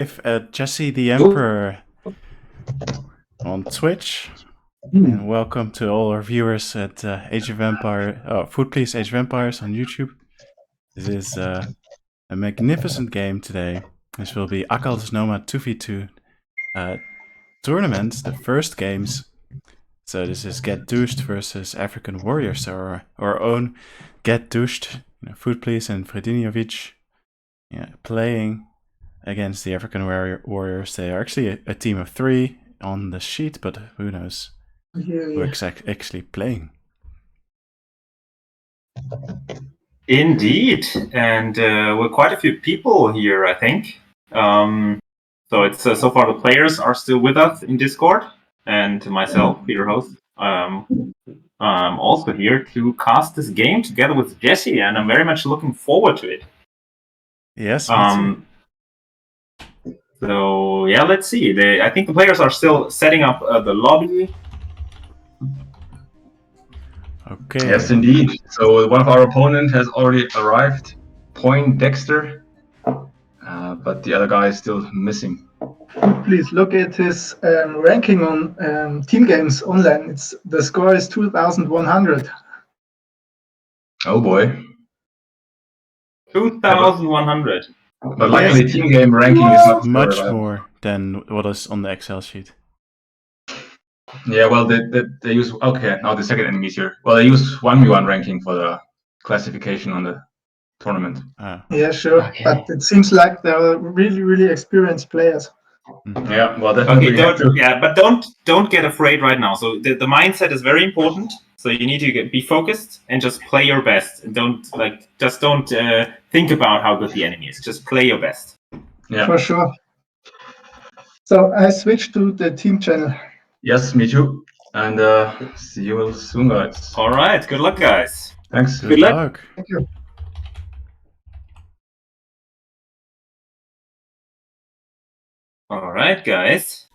If Jesse the Emperor on Twitch, and welcome to all our viewers at Age of Empire, Food Please Age of Empires on YouTube. This is a magnificent game today. This will be Akkal's Nomad 2v2 tournament, the first games. So this is Get Douched versus African Warriors, or our own Get Douched, Food Please and Fredinovic, playing against the African Warriors. They are actually a team of 3 on the sheet, but who knows who actually playing. Indeed, and we're quite a few people here, I think. So it's so far the players are still with us in Discord, and myself, Peter Host, I'm also here to cast this game together with Jesse, and I'm very much looking forward to it. Yes. So yeah, let's see. I think the players are still setting up the lobby. Okay. Yes, indeed. So one of our opponents has already arrived, Point Dexter, but the other guy is still missing. Please look at his ranking on Team Games Online. The score is 2,100. Oh boy. 2,100. But luckily, Team Game ranking is not much more than what is on the Excel sheet. Yeah, well, they use now the second enemy is here. Well, they use 1v1 ranking for the classification on the tournament. Yeah, sure. Okay. But it seems like they're really experienced players. Mm-hmm. Yeah, well, definitely. But don't get afraid right now. So the mindset is very important. So you need to be focused and just play your best. And don't think about how good the enemy is. Just play your best. Yeah, for sure. So I switched to the team channel. Yes, me too. And see you soon, guys. All right. Good luck, guys. Thanks. Good luck. Thank you. All right, guys.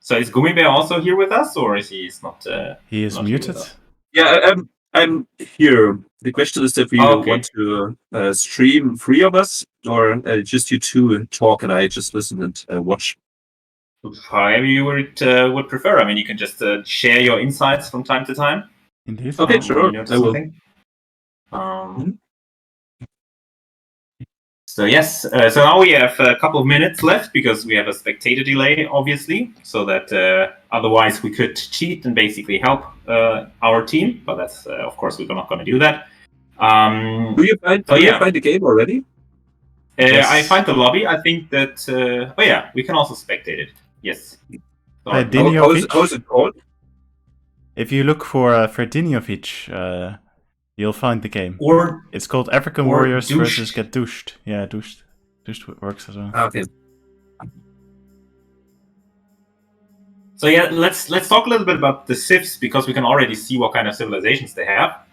So is Gummy Bear also here with us, or is he not? He is not muted. Yeah, I'm here. The question is if we want to stream 3 of us, or just you 2 and talk, and I just listen and watch. However you would prefer. I mean, you can just share your insights from time to time. Indeed. Okay, sure. I will. So yes, so now we have a couple of minutes left because we have a spectator delay, obviously, so that otherwise we could cheat and basically help our team, but that's of course we're not going to do that. Do you find the game already? Yes. I find the lobby. I think that we can also spectate it. Yes. How is it called? If you look for Fredinovic, you'll find the game. Or it's called African Warriors versus Get Douched. Yeah, Douched. Douched works as well. Okay. So yeah, let's talk a little bit about the civs because we can already see what kind of civilizations they have.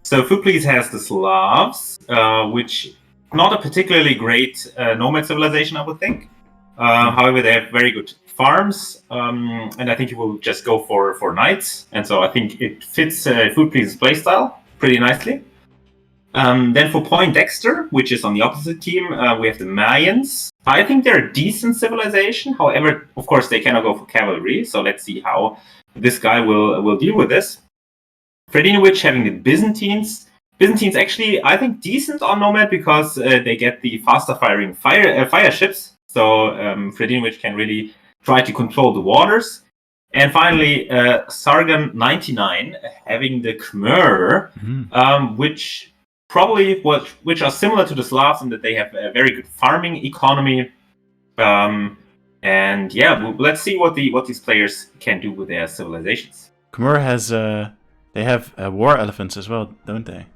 So Food Please has the Slavs, which not a particularly great nomad civilization, I would think. However, they have very good farms, and I think you will just go for knights. And so I think it fits Food Please's playstyle pretty nicely. Then for Point Dexter, which is on the opposite team, we have the Mayans. I think they're a decent civilization. However, of course, they cannot go for cavalry. So let's see how this guy will deal with this. Fredinovic having the Byzantines. Byzantines actually, I think, decent on Nomad because they get the faster firing fire ships. So Fredinovic can really try to control the waters. And finally, Sargon 99 having the Khmer, which are similar to the Slavs in that they have a very good farming economy. And yeah, let's see what these players can do with their civilizations. Khmer has they have war elephants as well, don't they?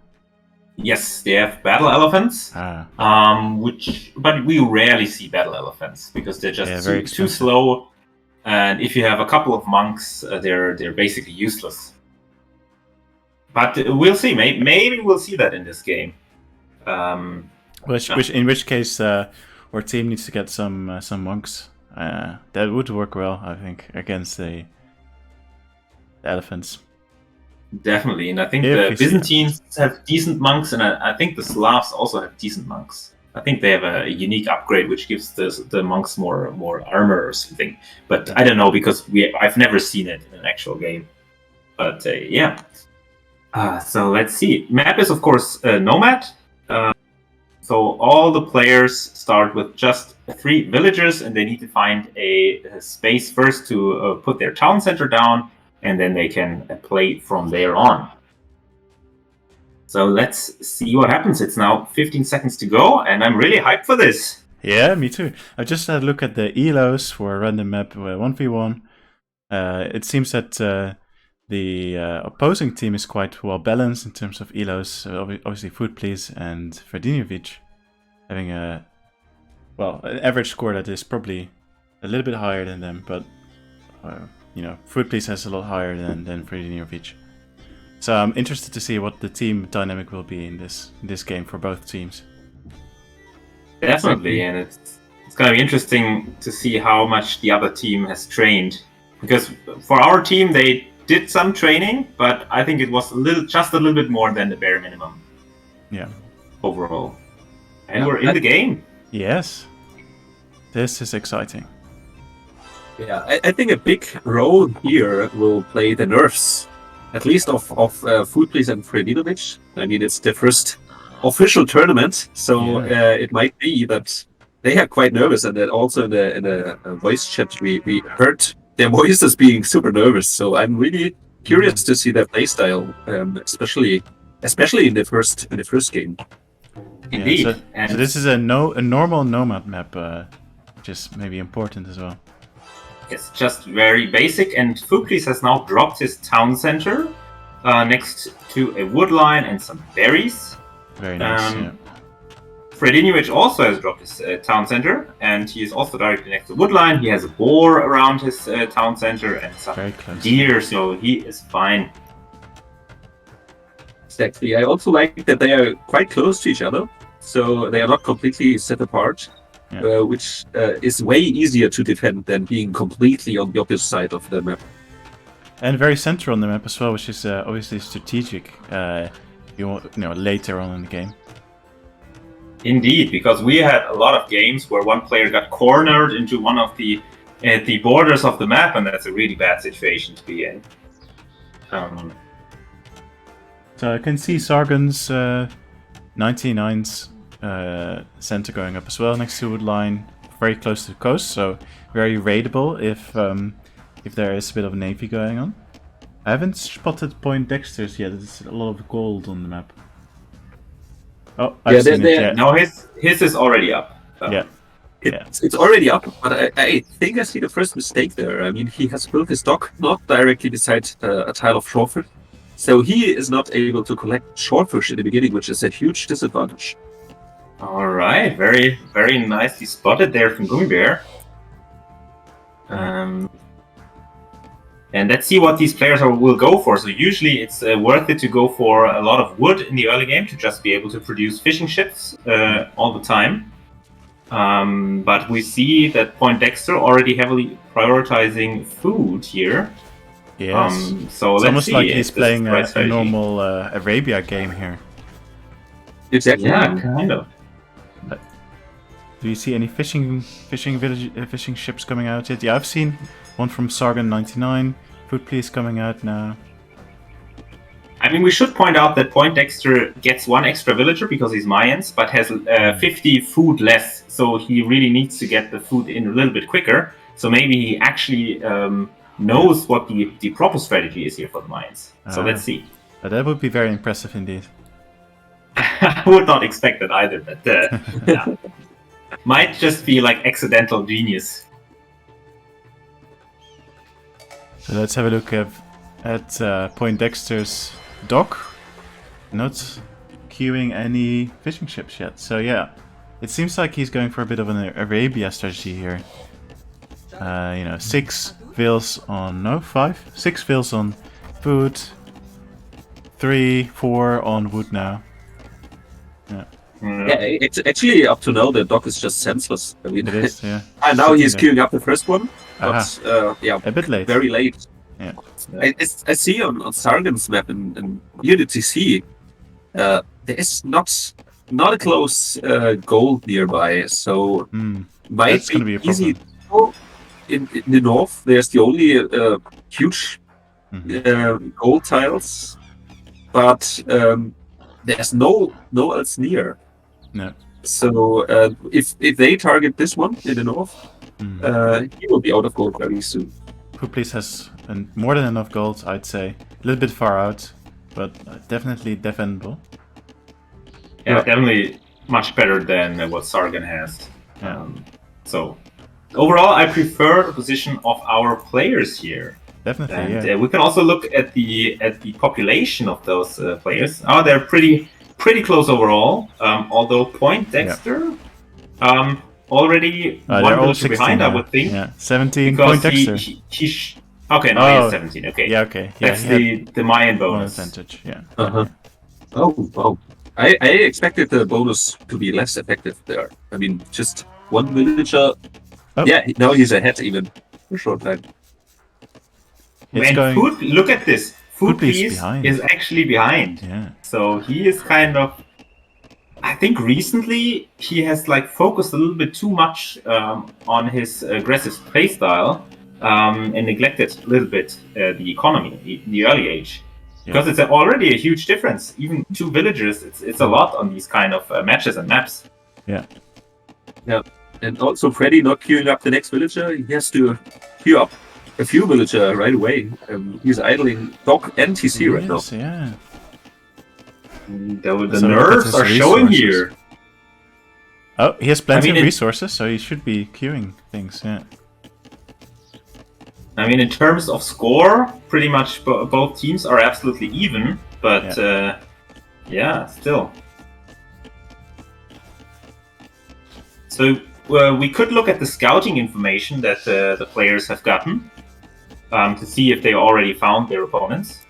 Yes, they have battle elephants. But we rarely see battle elephants because they're just too slow. And if you have a couple of monks, they're basically useless. But we'll see. Maybe we'll see that in this game. In which case, our team needs to get some monks. That would work well, I think, against the elephants. Definitely, and I think the Byzantines have decent monks, and I think the Slavs also have decent monks. I think they have a unique upgrade which gives the monks more armor or something. But I don't know because I've never seen it in an actual game. But yeah. So let's see. Map is of course Nomad. So all the players start with just 3 villagers, and they need to find a space first to put their town center down, and then they can play from there on. So let's see what happens. It's now 15 seconds to go, and I'm really hyped for this. Yeah, me too. I just had a look at the elos for a random map 1v1. It seems that the opposing team is quite well balanced in terms of elos. Obviously, Food Please and Ferdinovic having an average score that is probably a little bit higher than them, but Food Please has a lot higher than Ferdinovic. So I'm interested to see what the team dynamic will be in this game for both teams. Definitely, and it's going to be interesting to see how much the other team has trained. Because for our team, they did some training, but I think it was just a little bit more than the bare minimum. Yeah. Overall. And we're in the game. Yes. This is exciting. Yeah, I think a big role here will play the nerfs. At least of Food Please and Fredinovic. I mean, it's the first official tournament, so it might be that they are quite nervous, and that also in the voice chat we heard their voices being super nervous. So I'm really curious to see their playstyle, especially in the first game. Indeed. Yeah, so this is a normal Nomad map, which is maybe important as well. It's just very basic, and Food Please has now dropped his town center next to a wood line and some berries. Very nice, yeah. Fredinovic also has dropped his town center, and he is also directly next to wood line. He has a boar around his town center and some deer, so he is fine. Exactly. I also like that they are quite close to each other, so they are not completely set apart. Yeah. Which is way easier to defend than being completely on the opposite side of the map. And very central on the map as well, which is obviously strategic. Later on in the game. Indeed, because we had a lot of games where one player got cornered into one of the borders of the map, and that's a really bad situation to be in. So I can see Sargon's 99's center going up as well next to wood line, very close to the coast, so very raidable if there is a bit of navy going on. I haven't spotted Point Dexter's yet. There's a lot of gold on the map. Oh, I've seen it. Yeah. No, his is already up. It's already up, but I think I see the first mistake there. I mean, he has built his dock not directly beside a tile of shorefish, so he is not able to collect shorefish in the beginning, which is a huge disadvantage. All right, very, very nicely spotted there from Gummy Bear. And let's see what these players will go for. So usually it's worth it to go for a lot of wood in the early game to just be able to produce fishing ships all the time. But we see that Point Dexter already heavily prioritizing food here. Yes. So it's let's almost see like he's playing a normal Arabia game here. Exactly. Yeah, kind of. Do you see any fishing ships coming out yet? Yeah, I've seen one from Sargon 99. Food Please coming out now. I mean, we should point out that Point Dexter gets 1 extra villager because he's Mayans, but has 50 food less, so he really needs to get the food in a little bit quicker. So maybe he actually knows what the proper strategy is here for the Mayans. So let's see. That would be very impressive indeed. I would not expect that either, but yeah. Might just be like accidental genius. So let's have a look at Point Dexter's dock. Not queuing any fishing ships yet. So yeah, it seems like he's going for a bit of an Arabia strategy here. 6 vills on... no, 5? 6 vills on food. 3, 4 on wood now. Yeah. Yeah, it's actually up to now the dock is just senseless. I mean, it is, yeah. And now he's queuing up the first one, but yeah, a bit late. Very late. Yeah. I see on Sargon's map in Unity C, there is not not a close goal nearby, so might That's gonna be a easy. problem. In the north, there's the only huge gold tiles, but there's no else near. No. So if they target this one in the north, he will be out of gold very soon. Food Police has more than enough gold, I'd say. A little bit far out, but definitely defendable. Yeah, definitely much better than what Sargon has. Yeah. So overall, I prefer the position of our players here. Definitely, And yeah. we can also look at the population of those players. Oh, they're pretty close overall. Although Point Dexter already They're one all villager 16 behind, I now. would think. Yeah, 17 Because Point Dexter. okay, now he has 17. Okay, Yeah, okay. Yeah, that's he had the Mayan one bonus. advantage, yeah. Oh. I expected the bonus to be less effective there. I mean, just one villager. Oh. Yeah, now he's ahead even for a short time. It's And going... look at this. Food Police Police behind. is actually behind. Yeah. So he is kind of. I think recently he has focused a little bit too much on his aggressive playstyle and neglected a little bit the economy in the early age. Because it's already a huge difference. Even 2 villagers, it's a lot on these kind of matches and maps. Yeah, and also Freddy not queuing up the next villager. He has to queue up a few villager right away. He's idling Doc and TC right now. Yeah. The So nerves that's are his showing resources. here. Oh, he has plenty I mean, of resources, so he should be queuing things, yeah. I mean, in terms of score, pretty much both teams are absolutely even, but yeah, still. So we could look at the scouting information that the players have gotten to see if they already found their opponents.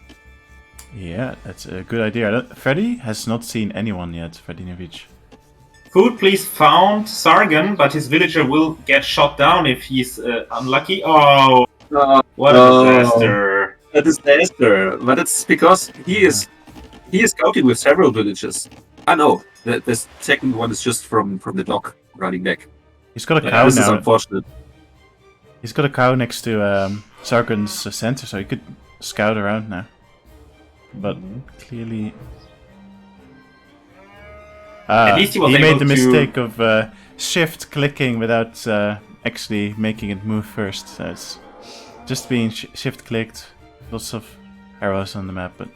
Yeah, that's a good idea. Freddy has not seen anyone yet, Fredinovic. Food Police found Sargon, but his villager will get shot down if he's unlucky. Oh, what a disaster! A disaster, but it's because he is scouting with several villages. I know the second one is just from the dock running back. He's got a cow this now. is unfortunate. He's got a cow next to Sargon's center, so he could scout around now. But clearly... At least he was made able the to- mistake of shift clicking without actually making it move first. So it's just being shift clicked. Lots of arrows on the map, but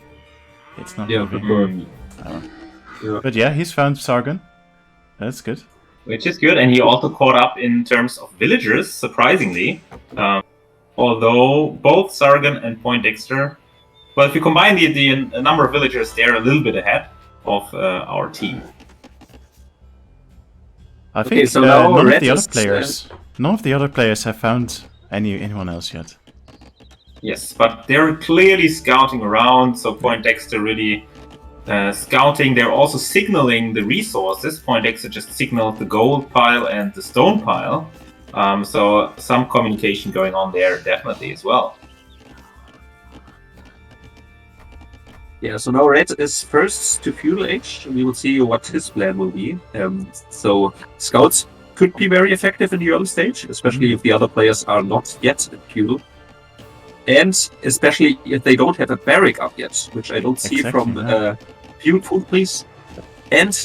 it's not moving. But yeah, he's found Sargon. That's good. Which is good, and he also caught up in terms of villagers, surprisingly. Although both Sargon and Point Dexter, well, if you combine the number of villagers, they're a little bit ahead of our team. I think so now none of Red the other is, players have found anyone else yet. Yes, but they're clearly scouting around, so Point Dexter really scouting. They're also signaling the resources. Point Dexter just signaled the gold pile and the stone pile. So some communication going on there definitely as well. Yeah, so now Red is first to Feudal Age. We will see what his plan will be. So scouts could be very effective in the early stage, especially if the other players are not yet in Feudal. And especially if they don't have a barrack up yet, which I don't see from Feudal Food Police, and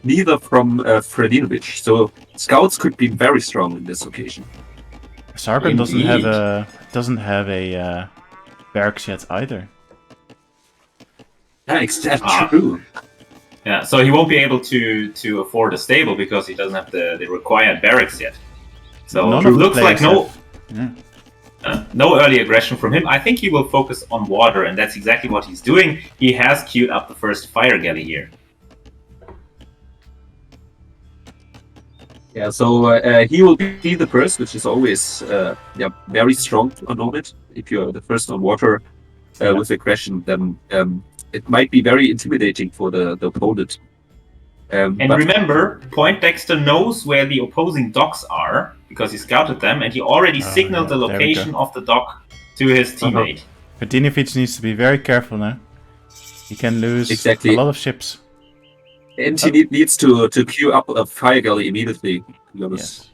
neither from Fredinovic. So scouts could be very strong in this occasion. Sargon doesn't have a barracks yet either. Yeah, that's true. Yeah, so he won't be able to afford a stable because he doesn't have the required barracks yet. So None it of the looks like players no early aggression from him. I think he will focus on water, and that's exactly what he's doing. He has queued up the first fire galley here. Yeah, so he will be the first, which is always very strong on Nomad. If you're the first on water with aggression, then it might be very intimidating for the opponent. And remember, Point Dexter knows where the opposing docks are because he scouted them, and he already signaled the location of the dock to his teammate. Fredinovic needs to be very careful now. He can lose a lot of ships. And he needs to queue up a fire galley immediately, to be honest. Yes.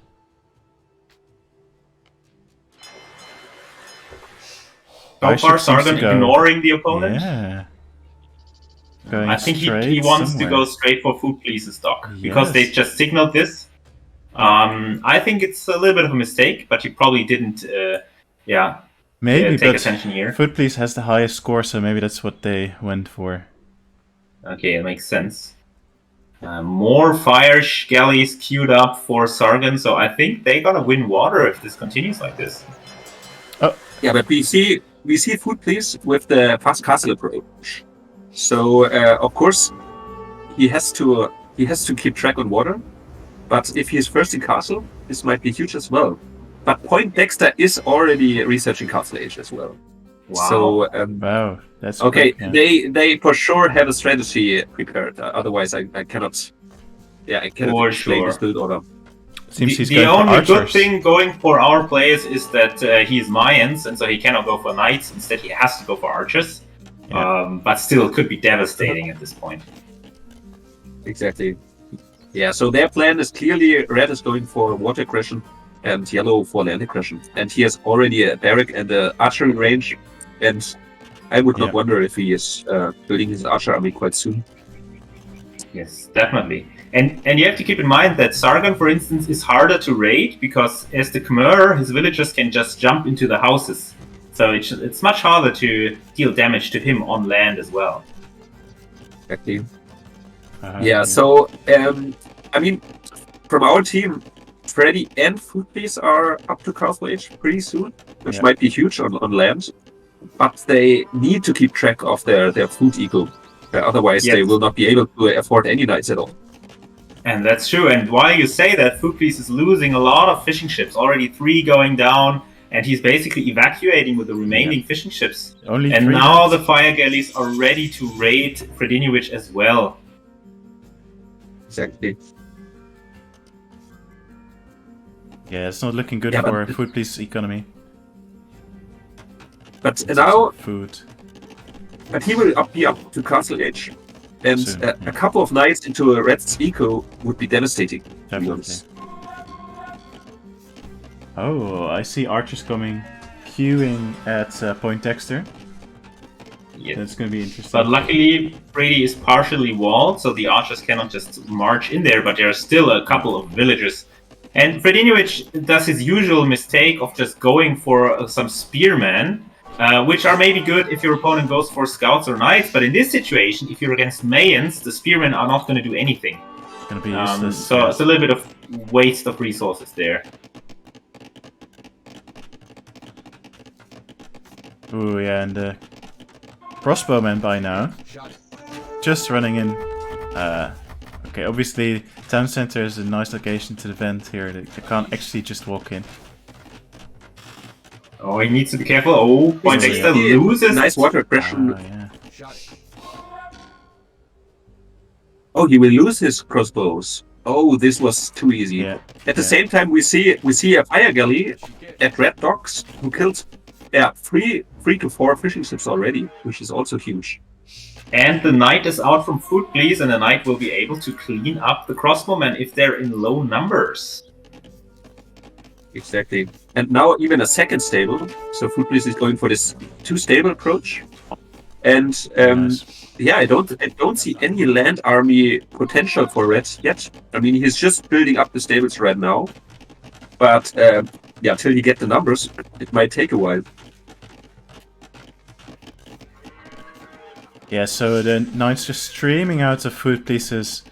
So Fire far, ship seems to Sargon go- ignoring the opponent. Yeah. Going I think he straight wants somewhere. to go straight for Food Please's dock because they Yes. just signaled this. I think it's a little bit of a mistake, but he probably didn't. Maybe, take but attention here. Food Please has the highest score, so maybe that's what they went for. Okay, it makes sense. More fire galleys queued up for Sargon, so I think they're gonna win water if this continues like this. Yeah, but we see Food Please with the fast castle approach. So of course he has to keep track on water. But if he's first in castle, this might be huge as well. But Point Dexter is already researching Castle Age as well. Wow. So Wow, that's okay, quick, yeah. they for sure have a strategy prepared. Otherwise, I cannot. Yeah, I cannot For explain sure. this build order. Seems he's The going for only good archers. thing going for our players is that he is Mayans, and so he cannot go for knights. Instead, he has to go for archers. Yeah. But still, it could be devastating at this point. Exactly. Yeah. So their plan is clearly red is going for water aggression, and yellow for land aggression. And he has already a barrack and the archery range, and I would not Yeah. wonder if he is building his archer army quite soon. Yes, definitely. And you have to keep in mind that Sargon, for instance, is harder to raid because as the Khmer, his villagers can just jump into the houses. So it's much harder to deal damage to him on land as well. Exactly. Uh-huh, Yeah, so I mean, from our team, Freddy and Food Please are up to Castle Age pretty soon, which Yeah. might be huge on land. But they need to keep track of their food eco. Otherwise, Yes. they will not be able to afford any knights at all. And that's true. And while you say that, Food Please is losing a lot of fishing ships, already 3 going down, and he's basically evacuating with the remaining fishing ships. Only And 3 now knights. the fire galleys are ready to raid Fredinovic as well. Exactly. Yeah, it's not looking good Yeah, for but- Food Please economy. But It's now, also food. but he will be up to Castle Age, and Soon, a yeah. couple of knights into a red's eco would be devastating. To be Definitely. honest. Oh, I see archers coming, queuing at Point Dexter. Yes. That's going to be interesting. But luckily, Brady is partially walled, so the archers cannot just march in there, but there are still a couple of villagers. And Fredinovic does his usual mistake of just going for some spearmen, which are maybe good if your opponent goes for scouts or knights, but in this situation, if you're against Mayans, the spearmen are not going to do anything. Going to be useless. So yeah. it's a little bit of waste of resources there. Ooh, yeah, and the crossbowman by now. Just running in. Okay, obviously, town center is a nice location to defend here. They can't actually just walk in. Oh, he needs to be careful. Oh, Point Yeah. Dexter loses. Nice water aggression. Yeah. Oh, he will lose his crossbows. Oh, this was too easy. Yeah. At the Yeah. same time, we see a fire galley at Red Docks who killed 3 to 4 fishing ships already, which is also huge. And the knight is out from Food Please, and the knight will be able to clean up the crossbowmen if they're in low numbers. Exactly. And now even a second stable. So Food Please is going for this 2-stable approach. And Nice. yeah, I don't see any land army potential for Red yet. I mean, he's just building up the stables right now. But yeah, till you get the numbers, it might take a while. Yeah, so the knights just streaming out of Food Please's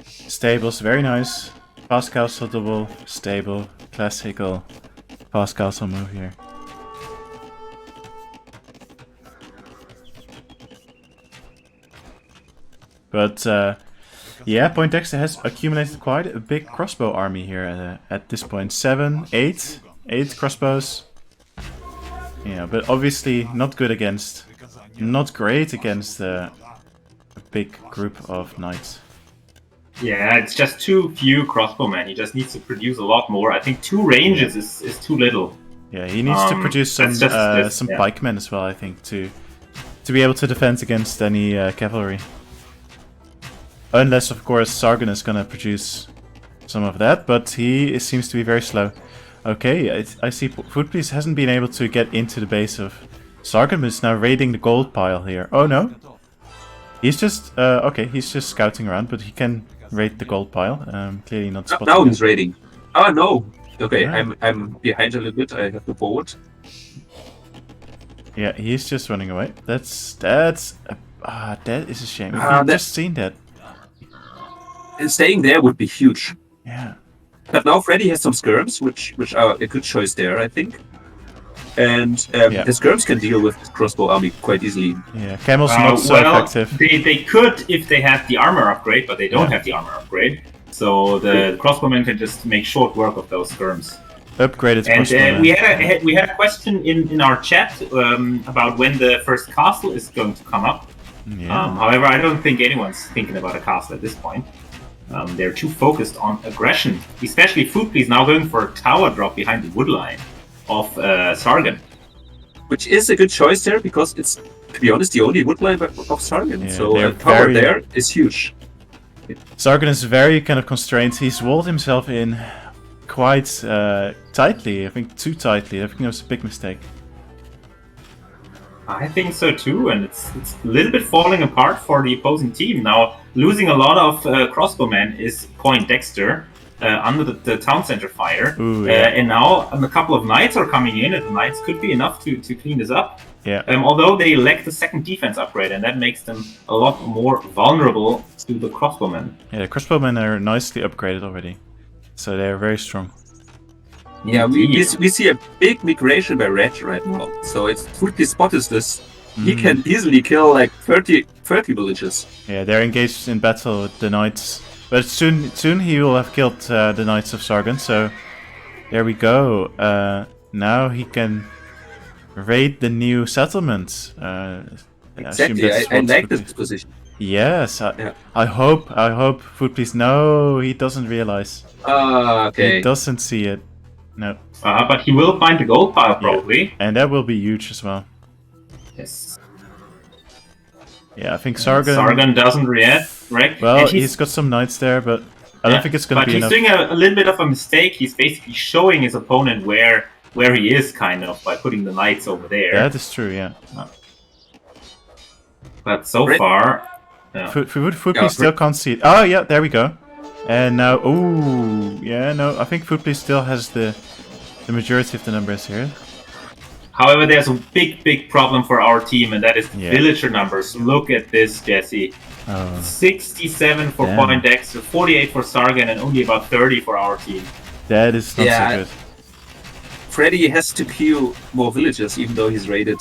stables. Very nice. Fast castle double, stable, classical fast castle move here. But yeah, Point Dexter has accumulated quite a big crossbow army here at this point. 8 crossbows. Yeah, but obviously not good against, not great against a big group of knights. Yeah, it's just too few crossbowmen. He just needs to produce a lot more. I think 2 ranges is too little. Yeah, he needs to produce some that's just- some yeah. pikemen as well, I think, to be able to defend against any cavalry. Unless, of course, Sargon is gonna produce some of that, but he seems to be very slow. Okay, I see Food Police hasn't been able to get into the base of Sargon, but is now raiding the gold pile here. Oh no! He's just, okay, he's just scouting around, but he can raid the gold pile. Clearly not spotting. Now he's raiding. Oh no! Okay, Yeah. I'm behind a little bit. I have to forward. Yeah, he's just running away. That is a shame. I've just seen that. And staying there would be huge. Yeah. But now Freddy has some skirms, which are a good choice there, I think. And the skirms can deal with the crossbow army quite easily. Yeah, Camel's not so effective. They could if they had the armor upgrade, but they don't have the armor upgrade. So the crossbowmen can just make short work of those skirms. Upgraded And crossbowmen. we had a question in our chat about when the first castle is going to come up. Yeah. However, I don't think anyone's thinking about a castle at this point. They're too focused on aggression, especially Food Police now going for a tower drop behind the wood line of Sargon. Which is a good choice there, because it's, to be honest, the only wood line of Sargon. Yeah, so they're the power very- there is huge. Sargon is very kind of constrained. He's walled himself in quite tightly. I think too tightly. I think that was a big mistake. I think so too, and it's a little bit falling apart for the opposing team. Now, losing a lot of crossbowmen is Point Dexter under the town center fire. Ooh, yeah. And now a couple of knights are coming in, and the knights could be enough to clean this up. Yeah. Although they lack the second defense upgrade, and that makes them a lot more vulnerable to the crossbowmen. Yeah, the crossbowmen are nicely upgraded already. So they're very strong. Yeah, we Indeed. see a big migration by Red right now. So it's Food Police spotted this. He can easily kill like 30 villages. Yeah, they're engaged in battle with the knights. But soon he will have killed the knights of Sargon, so there we go. Now he can raid the new settlements. Exactly, I like this position. Yes, I hope Food Police. No, he doesn't realize. Okay. He doesn't see it. No. But he will find the gold pile probably. And that will be huge as well. Yes. Yeah, I think Sargon. Sargon doesn't react. Right? Well, And he's got some knights there, but I don't think it's going to be enough. But he's doing a little bit of a mistake. He's basically showing his opponent where he is, kind of, by putting the knights over there. That is true, yeah. But so far... Yeah. Food Police still can't see it. Oh, yeah, there we go. And now, ooh, yeah, no, I think Food Police still has the majority of the numbers here. However, there's a big problem for our team, and that is the Yeah. villager numbers. Look at this, Jesse. 67 for Damn. Point Dexter, 48 for Sargon, and only about 30 for our team. That is not Yeah. so good. Freddy has to queue more villages, even though he's raided.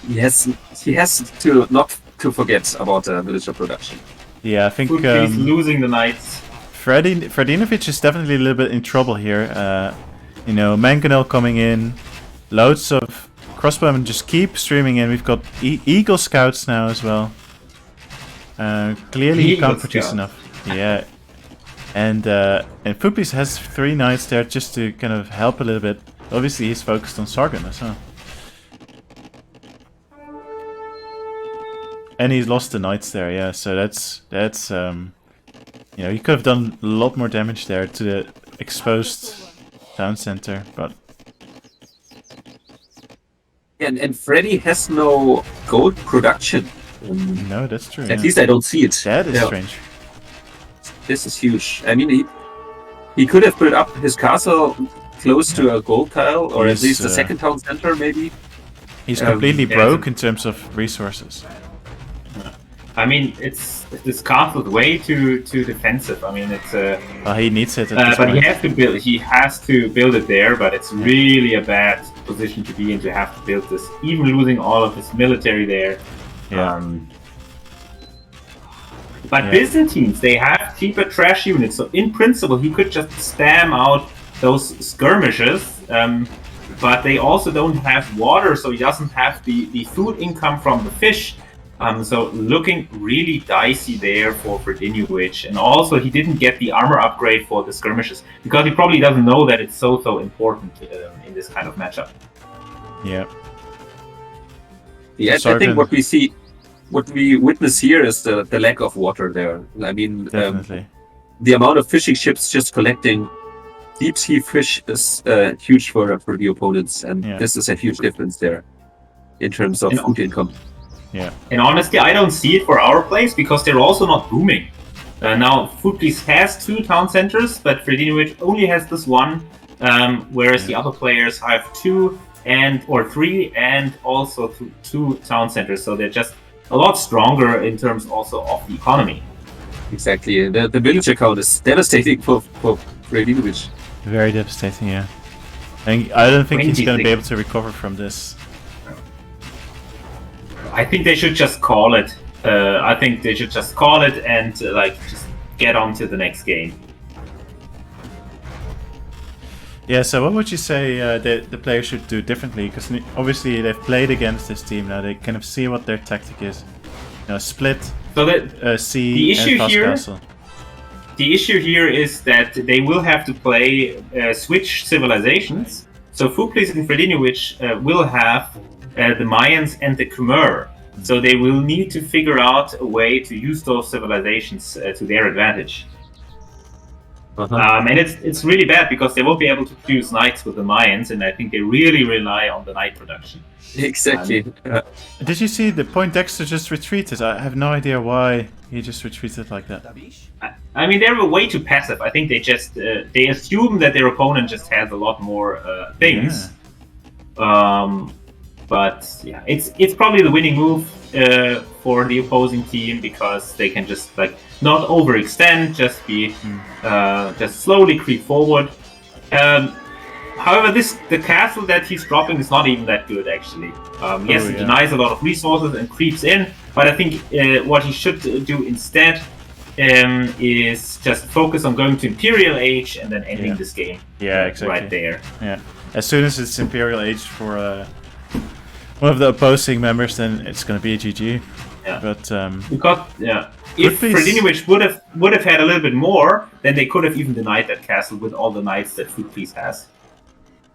He has to not to forget about villager production. Yeah, I think Food Police losing the knights. Fredinovic is definitely a little bit in trouble here. You know, Mangonel coming in, loads of crossbowmen just keep streaming in. We've got Eagle Scouts now as well. Clearly he Eagle can't produce Scout. enough. Yeah. And Food Police has 3 knights there just to kind of help a little bit. Obviously he's focused on Sargon as well. And he's lost the knights there, yeah, so that's you know, he could have done a lot more damage there to the exposed town center, but And Freddy has no gold production. no, that's true. At least I don't see it. That is Yeah. strange. This is huge. I mean, he could have built up his castle close to a gold tile, or He's, at least a second town center, maybe. He's completely yeah, broke in terms of resources. I mean, this castle's way too defensive. I mean, it's Well, he needs it at this but point. he has to build it there. But it's really a bad position to be in to have to build this, even losing all of his military there. Yeah. But Yeah. Byzantines, they have cheaper trash units, so in principle he could just spam out those skirmishes. But they also don't have water, so he doesn't have the food income from the fish. So looking really dicey there for Fredinovic, and also he didn't get the armor upgrade for the skirmishes because he probably doesn't know that it's so important in this kind of matchup. Yeah. Yeah, I Sargon- think what we see what we witness here is the lack of water there. I mean, Definitely. the amount of fishing ships just collecting deep sea fish is huge for the opponents, and Yeah. this is a huge difference there in terms of food income. And honestly, I don't see it for our place because they're also not booming. Now, Food Please has 2 town centers, but Fredinovic only has this one, whereas the other players have 2 or 3 and also 2 town centers. So they're just a lot stronger in terms also of the economy. Exactly. The village account is devastating for Fredinovic. Very devastating, yeah. And I don't think he's going to be 26. able to recover from this. I think they should just call it. I think they should just call it and just get on to the next game. Yeah, so what would you say the players should do differently? Because obviously they've played against this team now. They kind of see what their tactic is. You know, split, So that C, the and issue fast here- castle. the issue here is that they will have to play switch civilizations. So Fuklis and Fredinovic will have the Mayans and the Khmer. So they will need to figure out a way to use those civilizations to their advantage. And it's really bad because they won't be able to produce knights with the Mayans, and I think they really rely on the knight production. Exactly. Did you see the Poindexter just retreated? I have no idea why he just retreated like that. I mean, they're way too passive. I think they just they assume that their opponent just has a lot more things. But yeah, it's probably the winning move for the opposing team because they can just not overextend, just be just slowly creep forward. However, the castle that he's dropping is not even that good actually. Yes, it denies a lot of resources and creeps in, but I think what he should do instead is just focus on going to Imperial Age and then ending this game. Yeah, exactly. Right there. Yeah. As soon as it's Imperial Age for one of the opposing members, then it's going to be a GG. Yeah. But because if please. Fredinovic would have had a little bit more, then they could have even denied that castle with all the knights that Food Please has.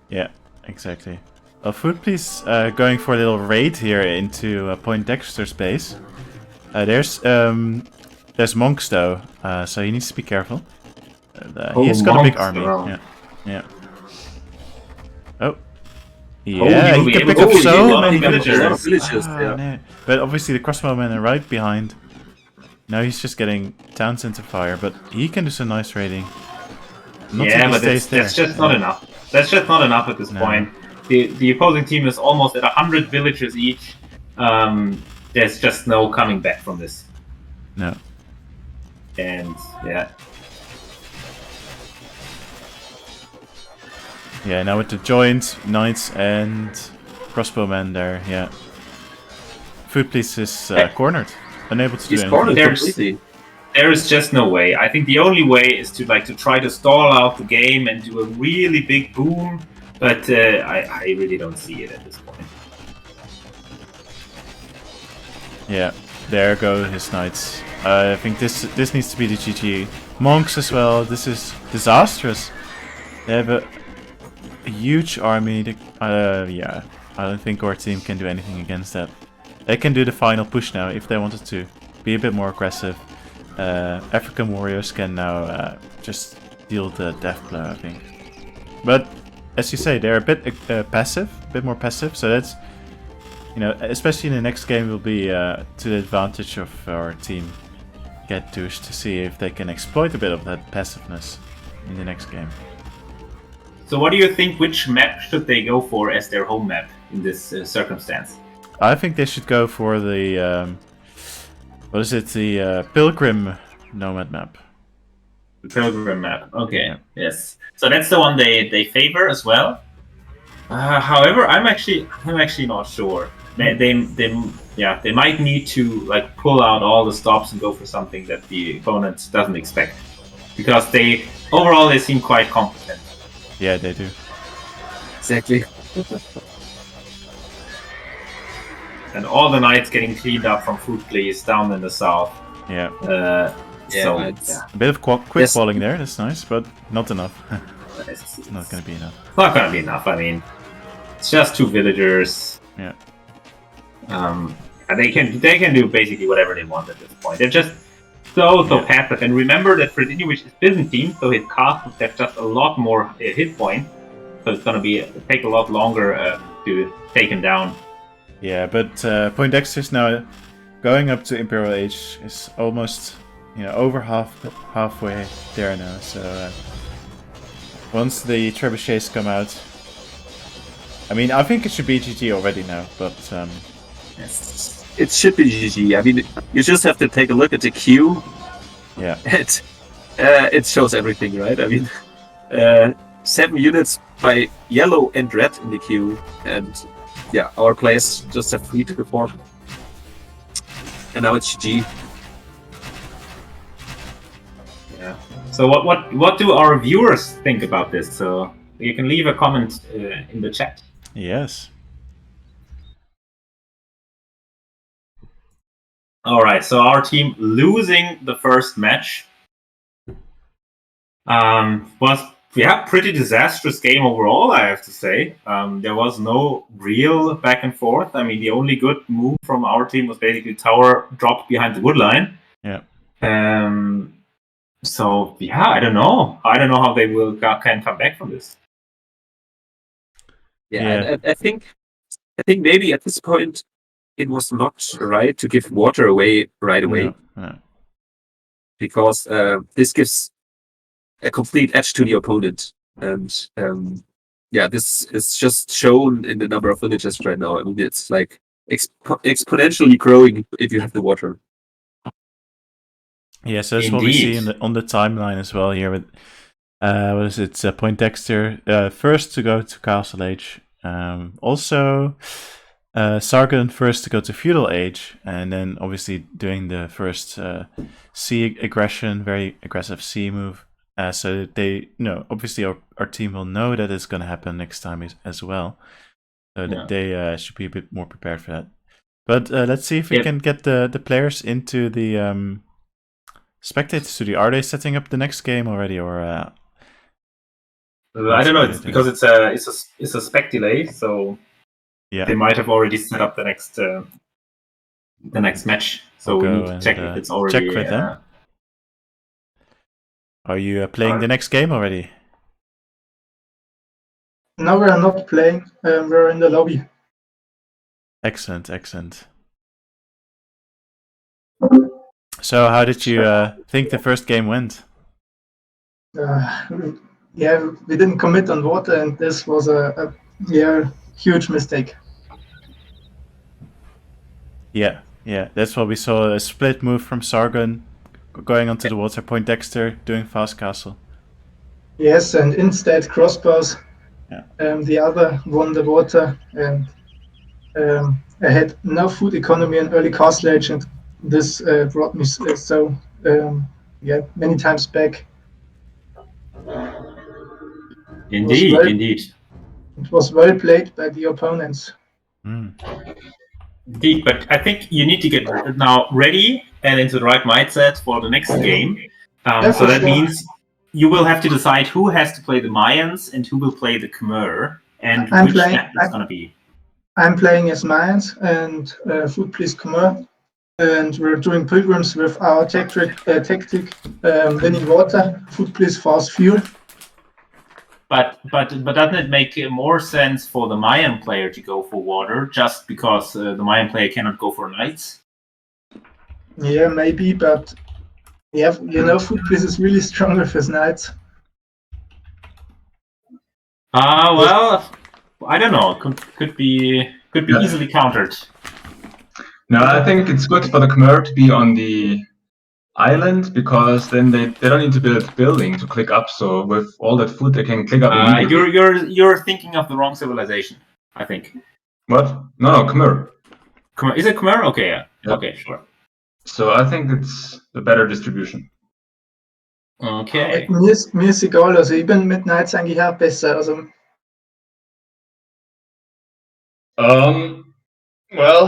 yeah, exactly. Well, Food Please going for a little raid here into Poindexter's base. There's monks though, so he needs to be careful. He's got a big army. Yeah. Oh. Yeah, you'll he be can able pick up to so get many villagers. A lot of villagers. villages, yeah. No. But obviously the crossbowmen are right behind. Now he's just getting towns into fire, but he can do some nice raiding. Not if he But stays that's there. just not enough. That's just not enough at this point. The opposing team is almost at 100 villagers each. There's just no coming back from this. No. And yeah. Yeah, now with the joint knights and crossbowmen there, yeah. Food Please is cornered, unable to do He's anything. cornered There's- completely. There is just no way. I think the only way is to try to stall out the game and do a really big boom, but I really don't see it at this point. Yeah, there go his knights. I think this needs to be the GG. Monks as well. This is disastrous. They have a huge army. Yeah, I don't think our team can do anything against that. They can do the final push now if they wanted to. Be a bit more aggressive. African warriors can now just deal the death blow, I think. But as you say, they're a bit passive, a bit more passive. So that's, especially in the next game, will be to the advantage of our team. Get Douched to see if they can exploit a bit of that passiveness in the next game. So what do you think? Which map should they go for as their home map in this circumstance? I think they should go for the what is it? The Pilgrim Nomad map. The Pilgrim map. Okay. Yes. So that's the one they favor as well. However, I'm actually not sure. They might need to pull out all the stops and go for something that the opponent doesn't expect, because they seem quite competent. Yeah, they do. Exactly. And all the knights getting cleaned up from Food Please down in the south. Yeah. It's A bit of quick falling there. That's nice, but not enough. It's It's not going to be enough. not gonna be enough. I mean, it's just 2 villagers. Yeah. They can do basically whatever they want at this point. They're just so passive. And remember that Fredinovic is Byzantine, so his castles have just a lot more hit points. So it's gonna take a lot longer to take him down. Yeah, but Poindexter's now going up to Imperial Age is almost over halfway there now. So once the trebuchets come out, I mean, I think it should be GG already now, but Yes. It should be GG. I mean, you just have to take a look at the queue. yeah, It shows everything, right? I mean, 7 units by yellow and red in the queue, and yeah, our players just have 3 to perform. And now it's GG. Yeah. So what do our viewers think about this? So you can leave a comment in the chat. yes. All right. So our team losing the first match was pretty disastrous game overall, I have to say. There was no real back and forth. I mean, the only good move from our team was basically tower dropped behind the wood line. Yeah. So yeah, I don't know. I don't know how they can come back from this. Yeah. I think maybe at this point it was not right to give water away right away, No. because this gives a complete edge to the opponent, and this is just shown in the number of villages right now. I mean, it's like exponentially growing if you have the water. Yeah, so that's what we see on the timeline as well here with what is it? Poindexter first to go to Castle Age. Also, Sargon first to go to Feudal Age, and then obviously doing the first sea aggression, very aggressive sea move. So they, obviously our team will know that it's going to happen next time as well. So they should be a bit more prepared for that. But let's see if we can get the players into the Spectator Studio. Are they setting up the next game already, or? I don't know. It's because it's a spec delay, so they might have already set up the next match. So we need to check if it's already. Check with them. Are you playing the next game already? No, we're not playing. We're in the lobby. Excellent. So, how did you think the first game went? We didn't commit on water, and this was a huge mistake. Yeah, that's what we saw. A split move from Sargon, going onto the water. Poindexter doing fast castle. Yes, and instead crossbows. Yeah. The other won the water, and I had no food economy in early castle age, and this brought me many times back. Indeed. It was well played by the opponents. Indeed, but I think you need to get now ready and into the right mindset for the next game. So that means you will have to decide who has to play the Mayans and who will play the Khmer, and which map it's going to be. I'm playing as Mayans and Food Please Khmer, and we're doing pilgrims with our tactic winning water, Food Please Fast Fuel. But doesn't it make more sense for the Mayan player to go for water just because the Mayan player cannot go for knights? Yeah, maybe, but Food Please is really strong with his knights. Well, I don't know. Could be easily countered. No, I think it's good for the Khmer to be on the island, because then they don't need to build a building to click up. So with all that food, they can click up immediately. You're thinking of the wrong civilization, I think. What? No, Khmer. Khmer. Is it Khmer? Okay, yeah. Okay, sure. So I think it's the better distribution. Okay. Mir ist egal, also ich bin mit Knights eigentlich auch besser. Also well,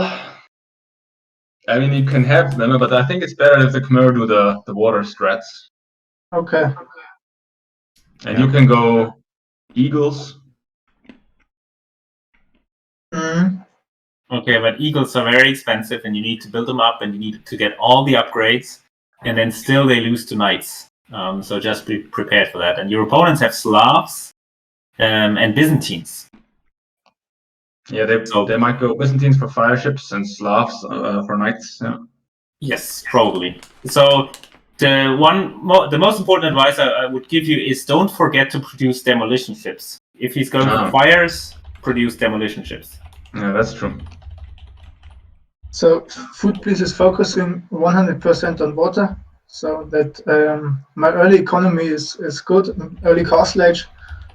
I mean, you can have them, but I think it's better if the Khmer do the water strats. okay. And you can go Eagles. Mm. Okay, but eagles are very expensive, and you need to build them up, and you need to get all the upgrades, and then still they lose to knights. So just be prepared for that. And your opponents have Slavs and Byzantines. Yeah, they might go Byzantines for fire ships and Slavs for knights. Yeah. Yes, probably. So the most important advice I would give you is don't forget to produce demolition ships. If he's going for fires, produce demolition ships. Yeah, that's true. So Food Please is focusing 100% on water, so that my early economy is good, early castle age,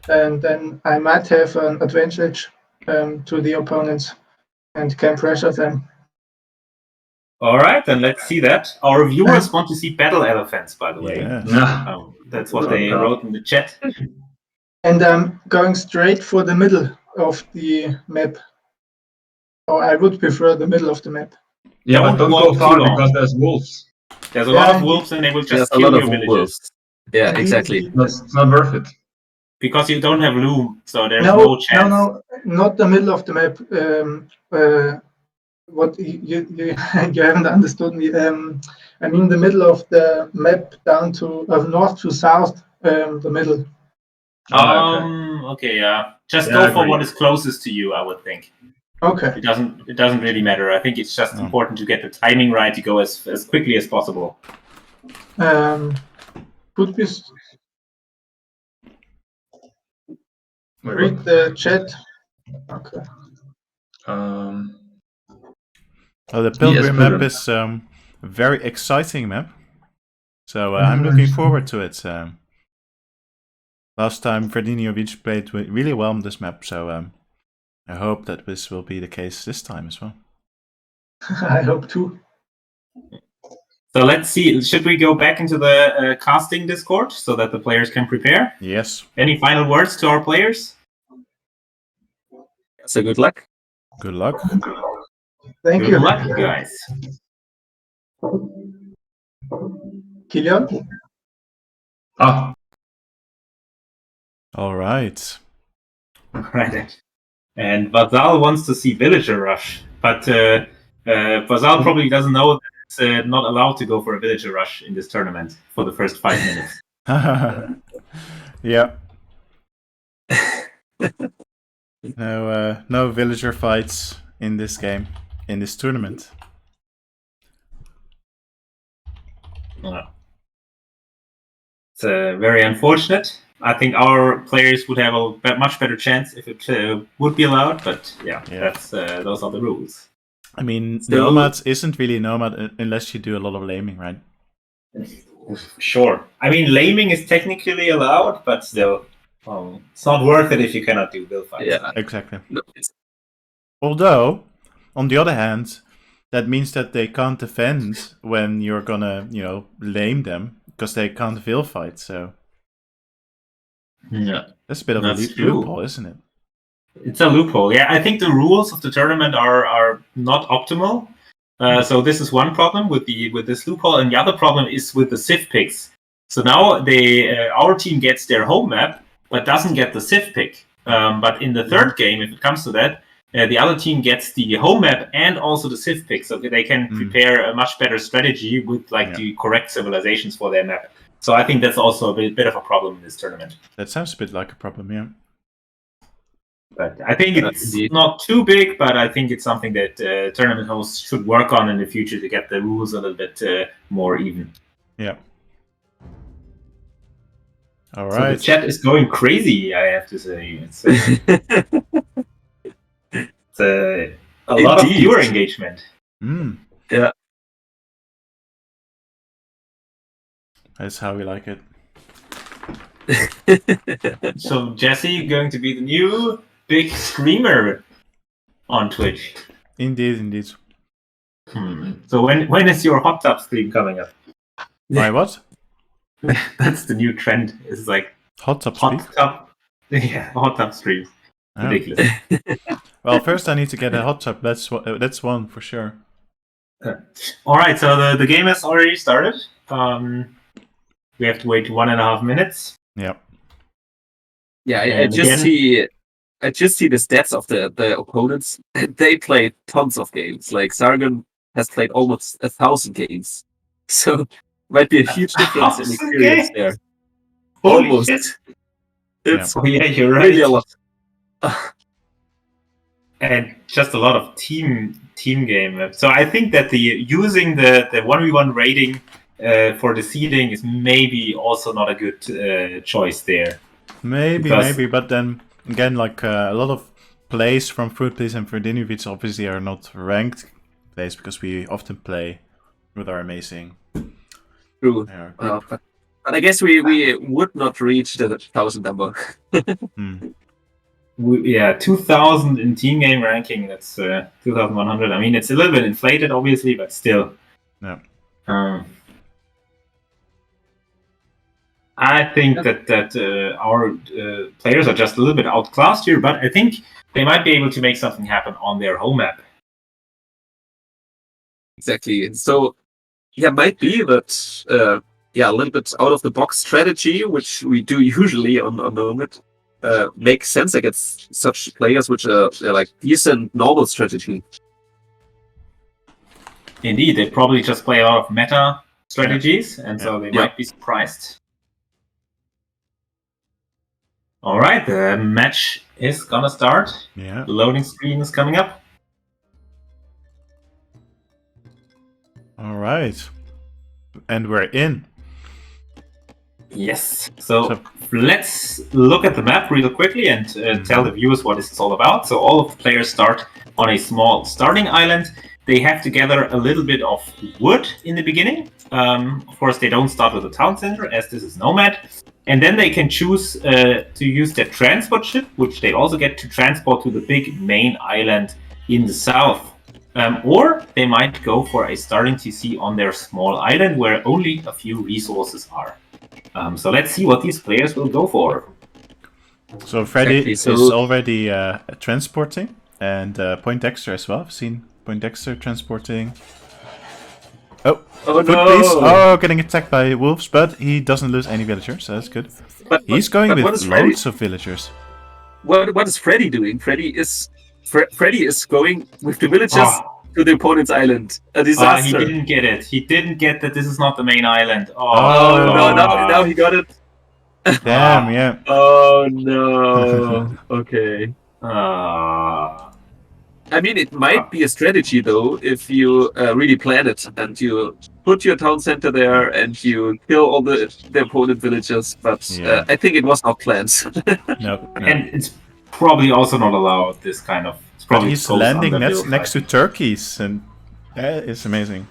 and then I might have an advantage to the opponents and can pressure them. All right, then let's see that. Our viewers want to see battle elephants, by the way. Yeah. That's what they wrote in the chat. And I'm going straight for the middle of the map. Or I would prefer the middle of the map. Yeah, but don't go far because there's wolves. There's a lot of wolves, and they will just kill your villages. Wolves. Yeah, exactly. It's not worth it. Because you don't have loom, so there's no chance. No, not the middle of the map. What you you haven't understood me. I mean the middle of the map down to north to south. The middle. Okay, yeah. Just go for what is closest to you, I would think. Okay. It doesn't really matter. I think it's just important to get the timing right to go as quickly as possible. Could we read the chat? Okay. Well, the Pilgrim map is a very exciting map. So I'm looking forward to it. Last time Verdiniovic played really well on this map, so I hope that this will be the case this time as well. I hope too. So let's see. Should we go back into the casting Discord so that the players can prepare? Yes. Any final words to our players? So good luck. Good luck. Thank you. Good luck, guys. Kilian? All right. Right. And Vazal wants to see Villager Rush, but Vazal probably doesn't know that it's not allowed to go for a Villager Rush in this tournament for the first 5 minutes. Yeah. No villager fights in this game, in this tournament. It's very unfortunate. I think our players would have a much better chance if it would be allowed, but that's those are the rules. I mean, Nomad isn't really Nomad unless you do a lot of laming, right? Sure. I mean, laming is technically allowed, but still, it's not worth it if you cannot do build fights. Yeah, exactly. No, although, on the other hand, that means that they can't defend when you're gonna, lame them because they can't vil fight. So yeah, that's a bit of a loophole, isn't it? It's a loophole. Yeah, I think the rules of the tournament are not optimal. So this is one problem with this loophole, and the other problem is with the civ picks. So now our team gets their home map, but doesn't get the civ pick. But in the third game, if it comes to that, the other team gets the home map and also the civ pick, so they can prepare a much better strategy with the correct civilizations for their map. So I think that's also a bit of a problem in this tournament. That sounds a bit like a problem, yeah. But I think it's not too big, but I think it's something that tournament hosts should work on in the future to get the rules a little bit more even. Yeah. All right. So the chat is going crazy, I have to say. It's a lot of viewer engagement. Yeah. That's how we like it. So Jesse going to be the new big streamer on Twitch. Indeed. So when is your hot tub stream coming up? My what? That's the new trend. It's like hot tub. Yeah, hot tub stream. Oh. Ridiculous. Well, first I need to get a hot tub. That's one for sure. All right, so the game has already started. We have to wait 1.5 minutes. Yep. Yeah, I just see I just see the stats of the opponents, and they played tons of games. Like Sargon has played almost 1,000 games, so might be a huge difference in 1,000 experience games? there. Holy Almost. shit! It's Oh yeah, you're really a right. lot. And just a lot of team game. So I think that using the 1v1 rating for the seeding is maybe also not a good choice there. Maybe, but then again, like a lot of plays from Fruit Please and Fredinovic obviously are not ranked plays because we often play with our amazing. True. Group. But I guess we would not reach the 1,000 number. 2,000 in team game ranking. That's 2,100. I mean, it's a little bit inflated, obviously, but still. Yeah. I think that our players are just a little bit outclassed here, but I think they might be able to make something happen on their home map. Exactly. So, yeah, might be that a little bit out of the box strategy, which we do usually on Nomad, makes sense against such players which are like decent normal strategy. Indeed, they probably just play a lot of meta strategies, and so they might be surprised. All right, the match is gonna start. Yeah. The loading screen is coming up. All right. And we're in. Yes. So let's look at the map real quickly and tell the viewers what this is all about. So all of the players start on a small starting island. They have to gather a little bit of wood in the beginning. Of course, they don't start with a town center, as this is Nomad. And then they can choose to use their transport ship, which they also get to transport to the big main island in the south. Or they might go for a starting TC on their small island where only a few resources are. So let's see what these players will go for. So Freddy is already transporting, and Poindexter as well. I've seen Poindexter transporting. Oh no! Please. Oh, getting attacked by wolves, but he doesn't lose any villagers, so that's good. He's going with loads of villagers. What is Freddy doing? Freddy is going with the villagers to the opponent's island. A disaster. He didn't get it. He didn't get that this is not the main island. No! Now he got it. Damn, yeah. Oh no. Okay. I mean, it might be a strategy though if you really plan it and you put your town center there and you kill all the opponent villagers. But I think it was not planned. No. And it's probably also not allowed. This kind of. But he's landing next to turkeys, and it's amazing.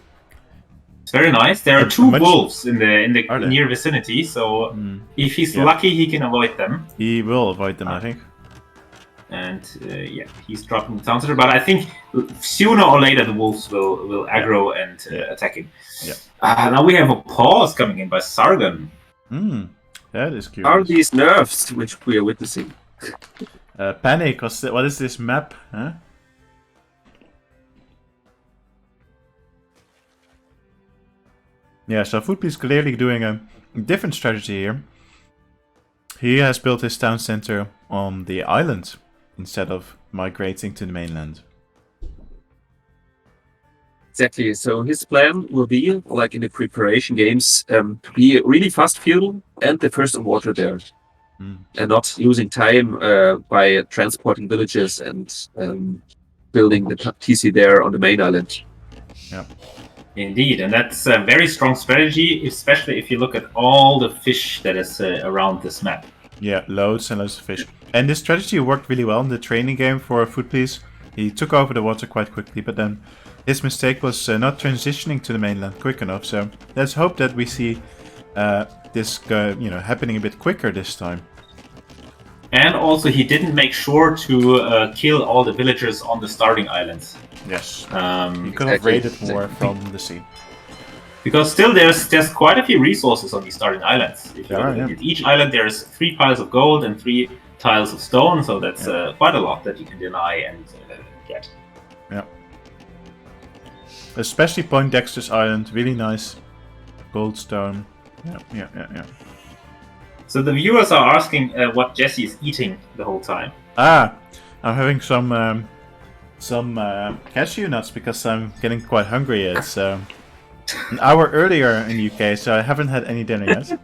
It's very nice. There are two wolves in the near vicinity, so if he's lucky, he can avoid them. He will avoid them, I think. And he's dropping the town center. But I think sooner or later the wolves will aggro and attack him. Yeah. Now we have a pause coming in by Sargon. That is curious. Are these nerfs which we are witnessing? Panic. What is this map? Huh? Yeah, so Foodplease is clearly doing a different strategy here. He has built his town center on the island instead of migrating to the mainland. Exactly. So his plan will be, like in the preparation games, to be really fast fuel and the first on water there. And not losing time by transporting villages and building the TC there on the main island. Yeah. Indeed, and that's a very strong strategy, especially if you look at all the fish that is around this map. Yeah, loads and loads of fish. And this strategy worked really well in the training game for Foodplease. He took over the water quite quickly, but then his mistake was not transitioning to the mainland quick enough. So let's hope that we see this happening a bit quicker this time. And also, he didn't make sure to kill all the villagers on the starting islands. Yes, he could have raided more from the sea. Because still, there's quite a few resources on these starting islands. If you look at each island, there's 3 piles of gold and 3 tiles of stone, so that's quite a lot that you can deny and get. Yeah. Especially Poindexter's island, really nice goldstone. Yeah. So the viewers are asking what Jesse is eating the whole time. I'm having some cashew nuts because I'm getting quite hungry. It's an hour earlier in the UK, so I haven't had any dinner yet.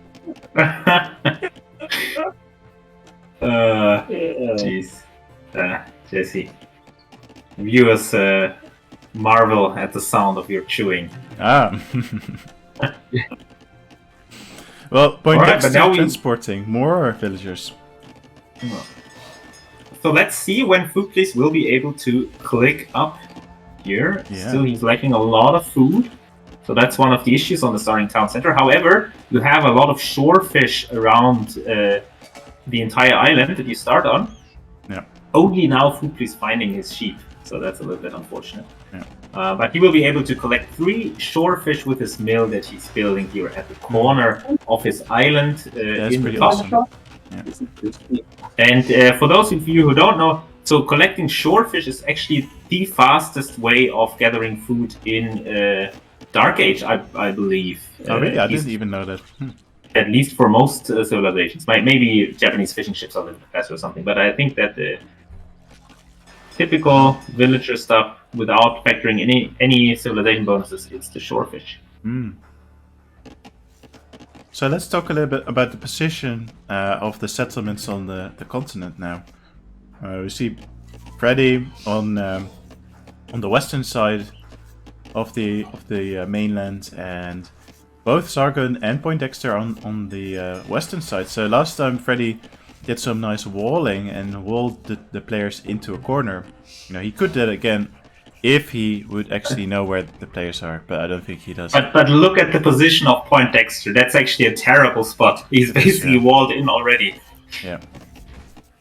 Jeez. Jesse. Viewers marvel at the sound of your chewing. Ah. Well, Alright, but Poindexter now we- transporting more villagers. So let's see when Food Police will be able to click up here. Yeah. Still, he's lacking a lot of food. So that's one of the issues on the starting town center. However, you have a lot of shore fish around the entire island that you start on. Yeah. Only now Food Police finding his sheep. So that's a little bit unfortunate. Yeah. But he will be able to collect 3 shore fish with his mill that he's building here at the corner of his island That's in the pretty top. awesome. And for those of you who don't know, so collecting shore fish is actually the fastest way of gathering food in Dark Age, I believe. Oh, really? I at least- didn't even know that. At least for most civilizations. Maybe Japanese fishing ships are a little bit faster or something, but I think that the typical villager stuff without factoring any civilization bonuses, it's the shore fish. So let's talk a little bit about the position of the settlements on the continent now. We see Freddy on the western side of the mainland, and both Sargon and Poindexter on the western side. So last time Freddy did some nice walling and walled the players into a corner. You know, he could do that again if he would actually know where the players are, but I don't think he does. But look at the position of Poindexter. That's actually a terrible spot. He's basically walled in already. Yeah.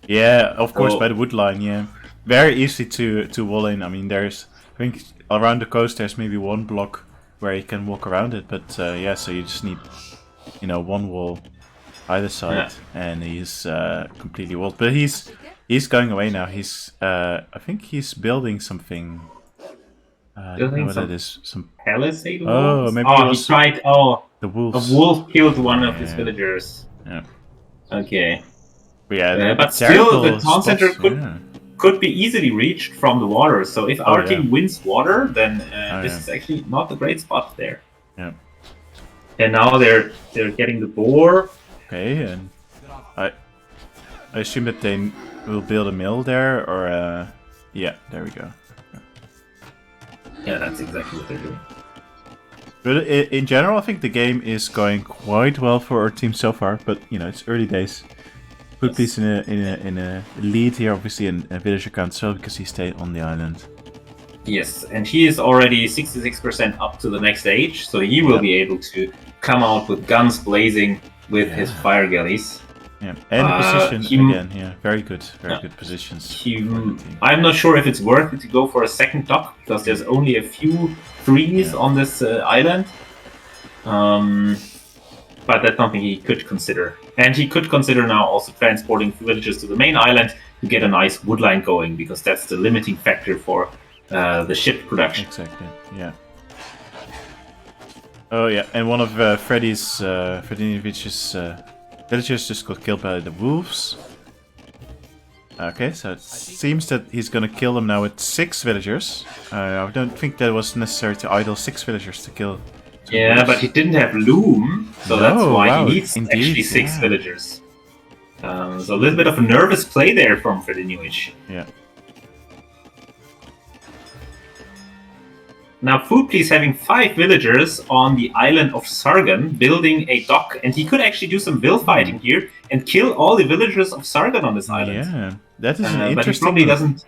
Yeah, of course, Oh. by the wood line, yeah. Very easy to wall in. I mean, there's, I think around the coast there's maybe one block where you can walk around it, but yeah, so you just need, you know, one wall either side, and he's completely walled. But he's going away now. He's, I think he's building something. I don't know what that is. Some Palisade Oh, walls? maybe Oh, it he was tried. Oh, the a wolves. wolf killed one of his Yeah. villagers. Yeah. Okay. But yeah, But still, the terrible town center spots, could be easily reached from the water. So if our yeah. team wins water, then this yeah. is actually not a great spot there. Yeah. And now they're getting the boar. Okay, and I assume that they will build a mill there, or yeah, there we go. Yeah, that's exactly what they're doing. But in general, I think the game is going quite well for our team so far. But you know, it's early days. Put Police in a lead here, obviously, in a villager count, so because he stayed on the island. Yes, and he is already 66% up to the next stage, so he will be able to come out with guns blazing with his fire galleys. Yeah, and the position he- again. Yeah, very good positions. for the team. I'm not sure if it's worth it to go for a second dock, because there's only a few trees on this island. But that's something he could consider. And he could consider now also transporting villagers to the main island to get a nice wood line going, because that's the limiting factor for the ship production. Exactly. Yeah. Oh yeah, and one of Fredinovich's villagers just got killed by the wolves. Okay, so it seems that he's gonna kill them now with 6 villagers. I don't think that was necessary to idle 6 villagers to kill. 2 Yeah, wolves. but he didn't have loom, so that's No, why wow, he needs indeed, actually 6 yeah. villagers. So a little bit of a nervous play there from Fredinovic. Yeah. Now, Food Police having 5 villagers on the island of Sargon, building a dock, and he could actually do some vil fighting here and kill all the villagers of Sargon on this island. Yeah, that is an But he interesting. probably move.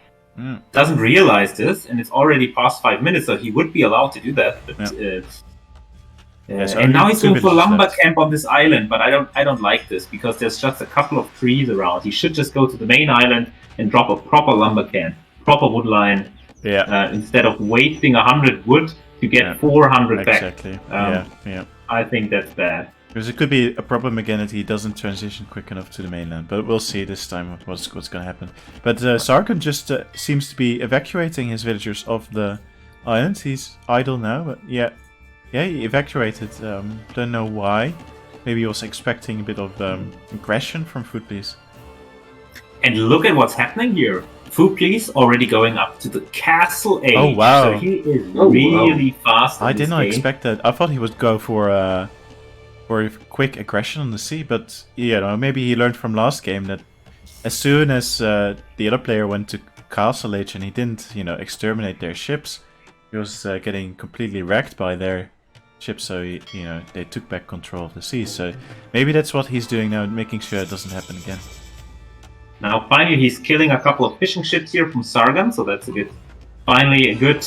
doesn't realize this, and it's already past 5 minutes, so he would be allowed to do that. But, There's and only now he's 2 going for villagers lumber left. camp on this island, but I don't like this because there's just a couple of trees around. He should just go to the main island and drop a proper lumber camp, proper wood line, Yeah. instead of wasting 100 wood to get 400 back. Exactly. Um, yeah. I think that's bad. Because it could be a problem again that he doesn't transition quick enough to the mainland, but we'll see this time what's going to happen. But Sargon just seems to be evacuating his villagers off the island. He's idle now, but yeah, he evacuated. Don't know why. Maybe he was expecting a bit of aggression from Food Police. And look at what's happening here. Food Please already going up to the castle age. Oh, wow. So he is really fast. I in did this not game. expect that. I thought he would go for a quick aggression on the sea, but maybe he learned from last game that as soon as the other player went to castle age and he didn't, exterminate their ships, he was getting completely wrecked by their ships. So they took back control of the sea. So maybe that's what he's doing now, making sure it doesn't happen again. Now, finally, he's killing a couple of fishing ships here from Sargon, so that's finally a good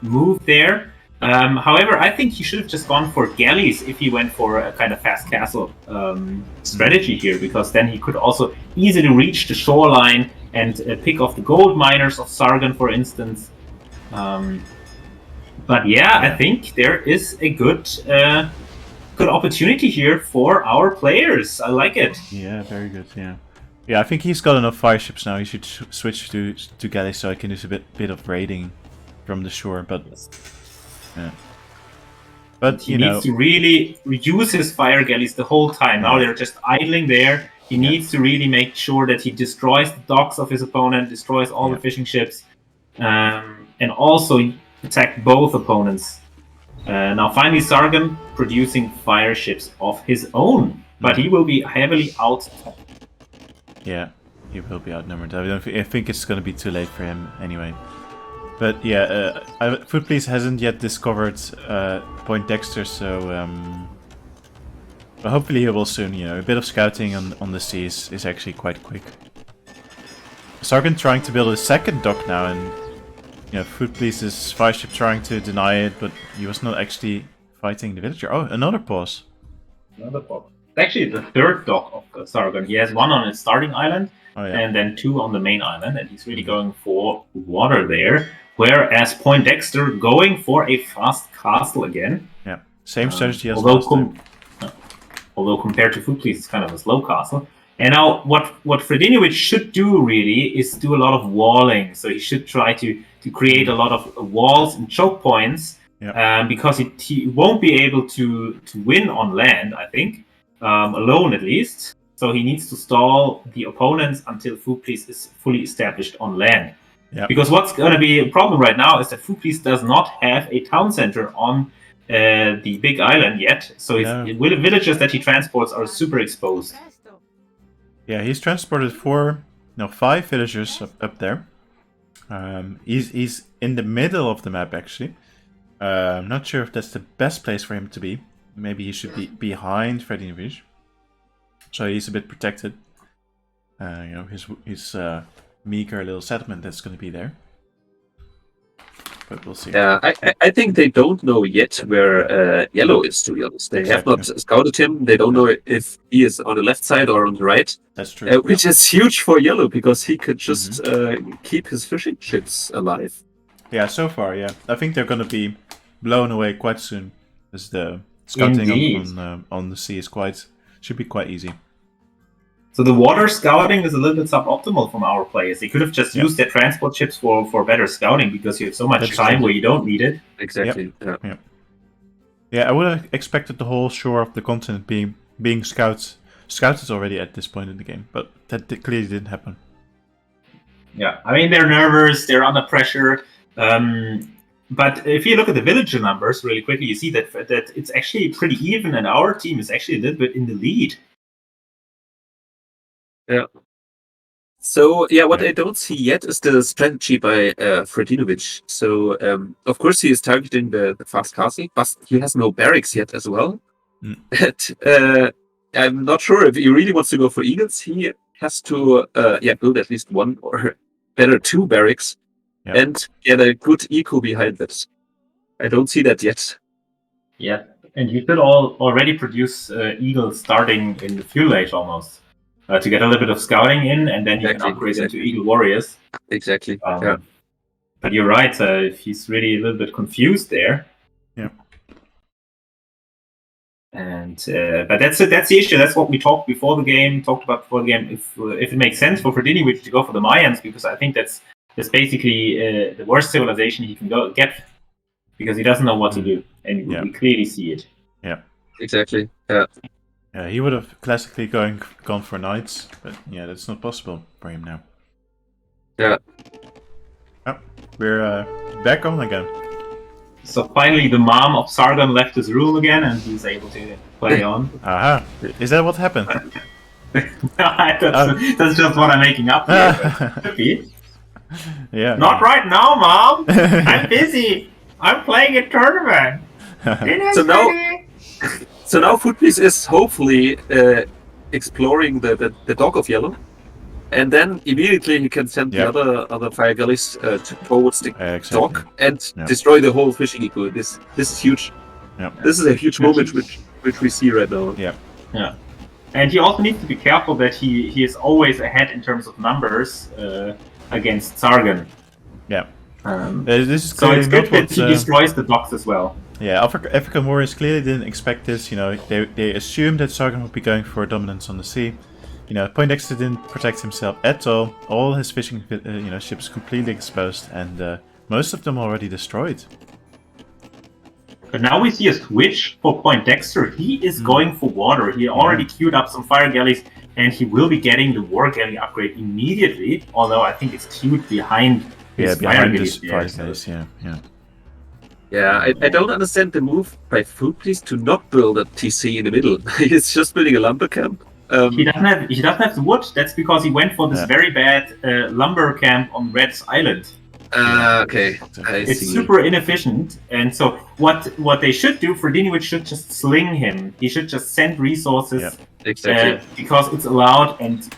move there. However, I think he should have just gone for galleys if he went for a kind of fast castle strategy here, because then he could also easily reach the shoreline and pick off the gold miners of Sargon, for instance. But yeah, I think there is a good opportunity here for our players. I like it. Yeah, very good. Yeah, I think he's got enough fire ships now. He should switch to galleys so I can do a bit of raiding from the shore. But he needs to really reduce his fire galleys the whole time. Now they're just idling there. He needs to really make sure that he destroys the docks of his opponent, destroys all the fishing ships, and also attack both opponents. Now finally Sargon producing fire ships of his own, but he will be heavily out. Yeah, he will be outnumbered. I think it's going to be too late for him anyway. But yeah, Food Please hasn't yet discovered Point Dexter, so but hopefully he will soon. A bit of scouting on the sea is actually quite quick. Sargon trying to build a second dock now, and Food Please's fire ship trying to deny it, but he was not actually fighting the villager. Oh, another pause. Another pause. Actually, the third dock of Sargon. He has one on his starting island, and then two on the main island, and he's really going for water there. Whereas Point Dexter going for a fast castle again. Yeah, same strategy as last time. Although compared to Food Please, it's kind of a slow castle. And now what Fredinovic should do really is do a lot of walling. So he should try to create a lot of walls and choke points, because he won't be able to win on land, I think. Alone at least. So he needs to stall the opponents until Food Please is fully established on land. Yep. Because what's going to be a problem right now is that Food Please does not have a town center on the big island yet. So his villages that he transports are super exposed. Yeah, he's transported 5 villagers up there. He's in the middle of the map actually. I'm not sure if that's the best place for him to be. Maybe he should be behind Fredinovic, so he's a bit protected. His meager little settlement that's going to be there. But we'll see. Yeah, I think they don't know yet where Yellow is, to be honest. They have not scouted him. They don't know if he is on the left side or on the right. That's true. Which is huge for Yellow, because he could just keep his fishing ships alive. Yeah, so far, yeah. I think they're going to be blown away quite soon, as the scouting on the sea should be quite easy. So the water scouting is a little bit suboptimal from our players. They could have just used their transport ships for better scouting, because you have so much time where you don't need it. Exactly. Yep. Yeah, I would have expected the whole shore of the continent being scouted already at this point in the game, but that clearly didn't happen. Yeah, I mean, they're nervous, they're under pressure. But if you look at the villager numbers really quickly, you see that it's actually pretty even, and our team is actually a little bit in the lead. Yeah. So, what I don't see yet is the strategy by Fredinovic. So, of course, he is targeting the fast castle, but he has no barracks yet as well. But, I'm not sure if he really wants to go for eagles. He has to build at least one, or better 2 barracks, and get a good eco behind that. I don't see that yet. Yeah, and you could already produce eagles starting in the fuel age almost. To get a little bit of scouting in, and then you can upgrade into Eagle Warriors. Exactly. But you're right, he's really a little bit confused there. Yeah. And but that's the issue. That's what we talked about before the game. If it makes sense for Fredinovic to go for the Mayans, because I think that's basically the worst civilization he can get, because he doesn't know what to do, and we clearly see it. Yeah. Exactly. Yeah. Yeah, he would have classically gone for knights, but yeah, that's not possible for him now. Yeah. Oh, we're back on again. So finally, the mom of Sargon left his room again, and he's able to play on. Aha! Is that what happened? That's just what I'm making up here. But could be. Yeah. Not right now, Mom. I'm busy. I'm playing a tournament. So now Footpiece is hopefully exploring the dock of Yellow, and then immediately he can send Yep. the other fire galleys towards the Exactly. dock and Yep. destroy the whole fishing eco. This is huge. Yep. This is a huge moment which we see right now. Yeah. Yeah. And he also needs to be careful that he is always ahead in terms of numbers against Sargon. Yeah. So This is it's clearly good not that what. he destroys the docks as well. Yeah, African warriors clearly didn't expect this. You know, they assumed that Sargon would be going for dominance on the sea. You know, Poindexter didn't protect himself at all. All his fishing, ships completely exposed, and most of them already destroyed. But now we see a switch for Poindexter. He is going for water. He already queued up some fire galleys, and he will be getting the war galley upgrade immediately. Although I think it's queued behind his fire galleys. Yeah, I don't understand the move by Footpiece to not build a TC in the middle. He's just building a lumber camp. He doesn't have the wood. That's because he went for this very bad lumber camp on Red's Island. Okay. It's super inefficient, and so what they should do, Fredinovic should just sling him. He should just send resources Exactly. because it's allowed, and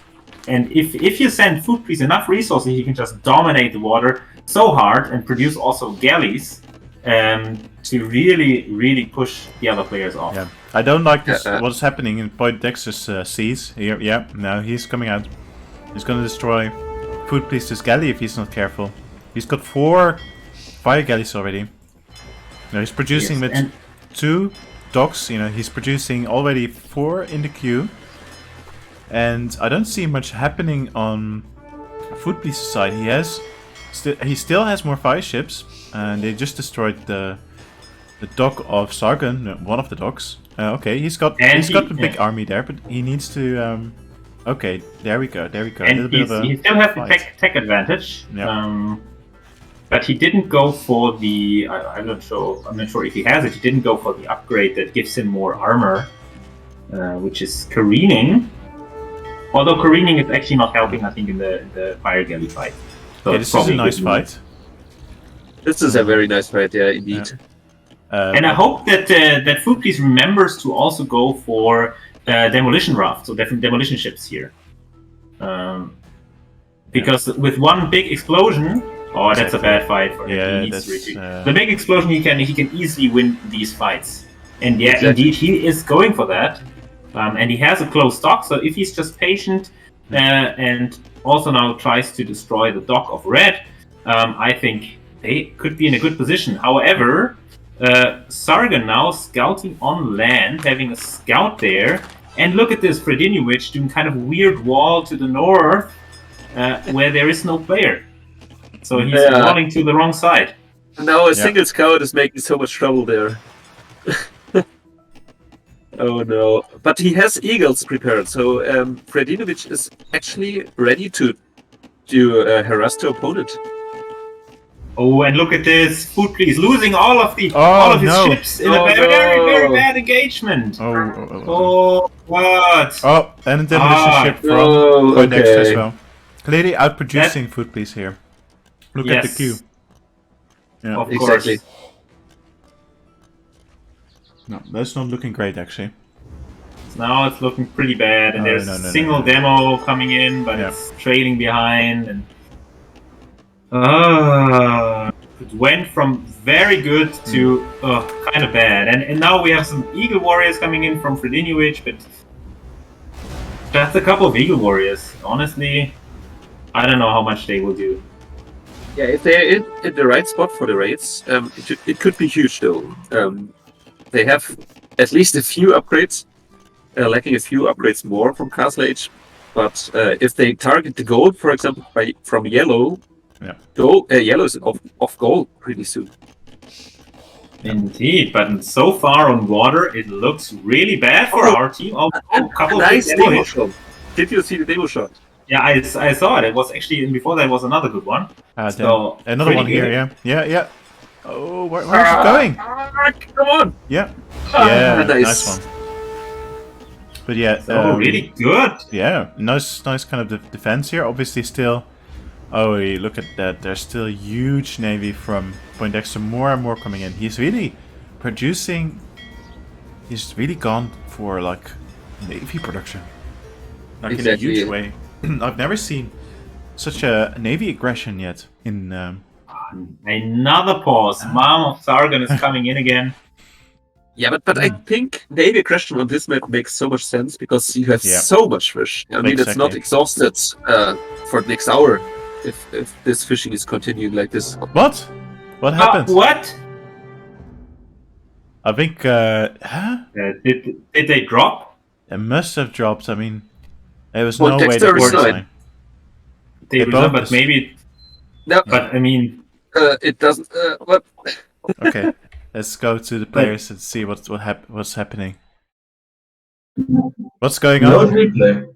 if you send Footpiece enough resources, he can just dominate the water so hard and produce also galleys to really push the other players off. Yeah, I don't like this. What's happening in Poindexter's seas here? Yeah, now he's coming out. He's gonna destroy Footpiece's galley if he's not careful. He's got 4 fire galleys already. Now he's producing with 2 docks. You know, he's producing already 4 in the queue, and I don't see much happening on Footpiece's side. He still has more fire ships, and they just destroyed the dock of Sargon, one of the docks. Okay, he's got a big army there, but he needs to. Okay, there we go. And he still has the tech advantage. Yeah. But he didn't go for the. I'm not sure if he has it. He didn't go for the upgrade that gives him more armor, which is careening. Although careening is actually not helping, I think, in the fire galley fight. So yeah, this is a nice fight. This is a very nice fight, yeah, indeed. Yeah. And I hope that Footpiece remembers to also go for demolition rafts or different demolition ships here, because with one big explosion. Oh, that's a bad fight for him. Yeah, he needs to retreat. The big explosion, he can easily win these fights. And yeah, indeed, he is going for that. And he has a close dock, so if he's just patient and also now tries to destroy the dock of Red, I think they could be in a good position. However, Sargon now scouting on land, having a scout there. And look at this, Fredinovic doing kind of weird wall to the north where there is no player. So he's walling to the wrong side. Now a single scout is making so much trouble there. Oh no. But he has eagles prepared, so Fredinovic is actually ready to harass the opponent. Oh, and look at this. Footpiece losing all of his ships in a very bad engagement. Oh, what? Oh, and a demolition ship from Poindexter as well. Clearly outproducing Footpiece here. Look at the queue. Yeah, of course. Exactly. No, that's not looking great actually. Now it's looking pretty bad, and there's a single demo coming in, but it's trailing behind. And it went from very good to kind of bad. And now we have some Eagle Warriors coming in from Fredinovic, but that's a couple of Eagle Warriors. Honestly, I don't know how much they will do. Yeah, if they're in the right spot for the raids, it could be huge though. They have at least a few upgrades, lacking a few upgrades more from Castle Age. But if they target the gold, for example, from yellow, yellow is off gold pretty soon. Indeed, but so far on water, it looks really bad for our team. Oh, a couple of Nice big demo demo shot. Did you see the demo shot? Yeah, I saw it. It was actually, and before that was another good one. So, another one pretty here, good. yeah. Oh, where's it going? Come on! Yeah. Yeah, Nice. nice one. But yeah, So, really good. Yeah, nice kind of defense here. Obviously still... Oh, look at that. There's still a huge navy from Poindexter. More and more coming in. He's really producing... He's really gone for, like, navy production. Like, in a huge way. I've never seen such a navy aggression yet in... Another pause. Mom of Sargon is coming in again. Yeah, but I think navy aggression on this map makes so much sense because you have so much fish. I mean, it's not exhausted for the next hour if this fishing is continuing like this. What? What happened? What? I think, did they drop? It must have dropped. I mean, there was Well, no way Dexter they resigned. They resigned, but maybe... No. But, I mean... it doesn't... what? Okay, let's go to the players and see what's happening. What's going No on? replay.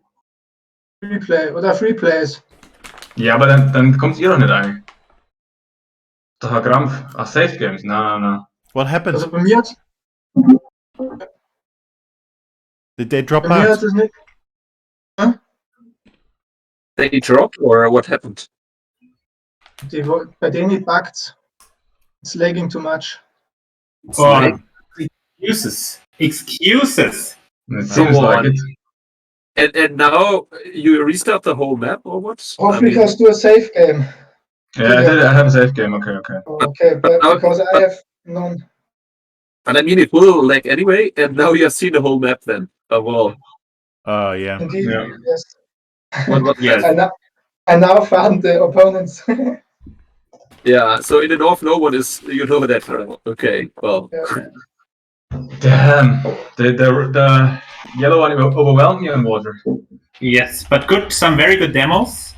Replay, oder Free Plays. Ja, aber dann kommt ihr doch nicht ein. Doch ein Krampf. Ach, Safe Games. Na. What happened? Also bei mir hat Did they drop bei mir out? hat es nicht. They dropped or what happened? Bei denen packt's. It's lagging too much. Oh, excuses. It seems like it. And now you restart the whole map or what? Hopefully, because do a safe game. Yeah, I have a safe game. Okay. Okay, but because I have none. But I mean, it will lag anyway, and now you have seen the whole map then. Oh, well. Oh, yeah. Indeed, Yeah. yes. What Yes. I now found the opponents. Yeah, so in the north, no one is, you know that. Okay, well. Yeah. Damn. The yellow one overwhelmed me on water. Yes, but some very good demos.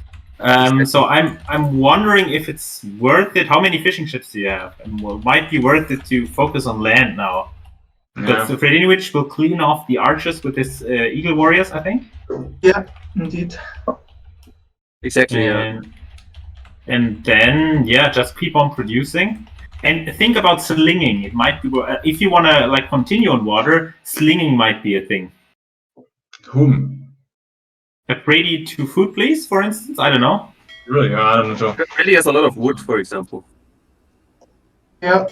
So I'm wondering if it's worth it. How many fishing ships do you have? And might be worth it to focus on land now. Because Fredinovic will clean off the archers with his Eagle Warriors, I think. Yeah, indeed. Exactly, yeah. And then, just keep on producing. And think about slinging. It might be if you want to continue on water, slinging might be a thing. Whom? Brady to food, please, for instance. I don't know. Really? I don't know. Really has a lot of wood, for example. Yeah.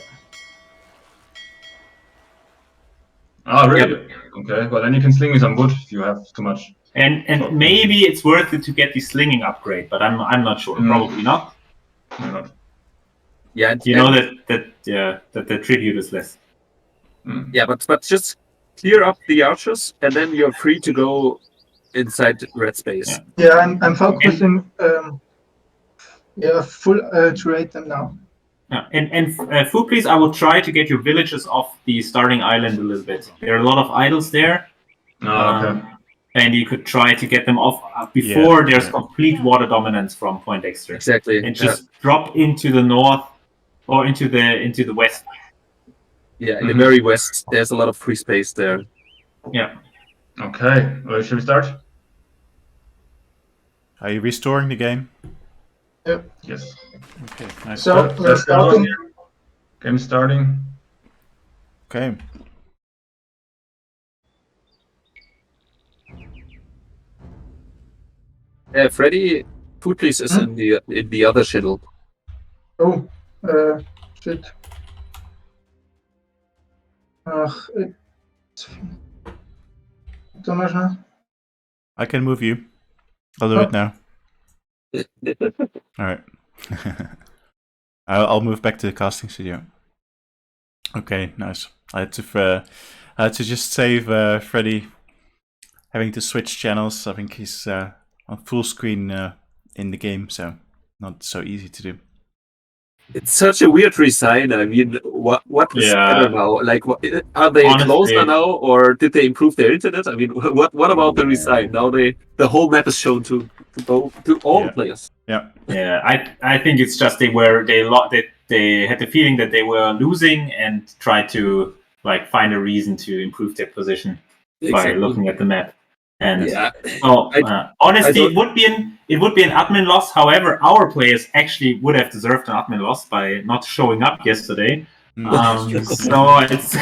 Oh, really? Okay. Well, then you can sling me some wood if you have too much. And maybe it's worth it to get the slinging upgrade, but I'm not sure. Probably not. No. Yeah, You know that the tribute is less. Yeah, but just clear up the archers, and then you're free to go inside red space. Yeah, I'm focusing. Full to rate them now. Yeah. And food, please. I will try to get your villages off the starting island a little bit. There are a lot of idols there. Oh, okay. And you could try to get them off before there's complete water dominance from Poindexter. Exactly. And just drop into the north or into the west. Yeah, in the very west, there's a lot of free space there. Yeah. Okay. Well, should we start? Are you restoring the game? Yep. Yes. Okay, nice. So we're starting. Game starting. Okay. Freddy, food please is in the other channel. Oh, shit. Ach, I can move you. I'll do it now. Alright. I'll move back to the casting studio. Okay, nice. I had to just save Freddy having to switch channels. I think he's on full screen in the game, so not so easy to do. It's such a weird resign. I mean, what is better now? Like, are they closer now, or did they improve their internet? I mean, what about the resign? Now the whole map is shown to all players. Yeah. Yeah, I think it's just they they had the feeling that they were losing and tried to like find a reason to improve their position by looking at the map. And Yeah. honestly, I it would be an admin loss. However, our players actually would have deserved an admin loss by not showing up yesterday. So it's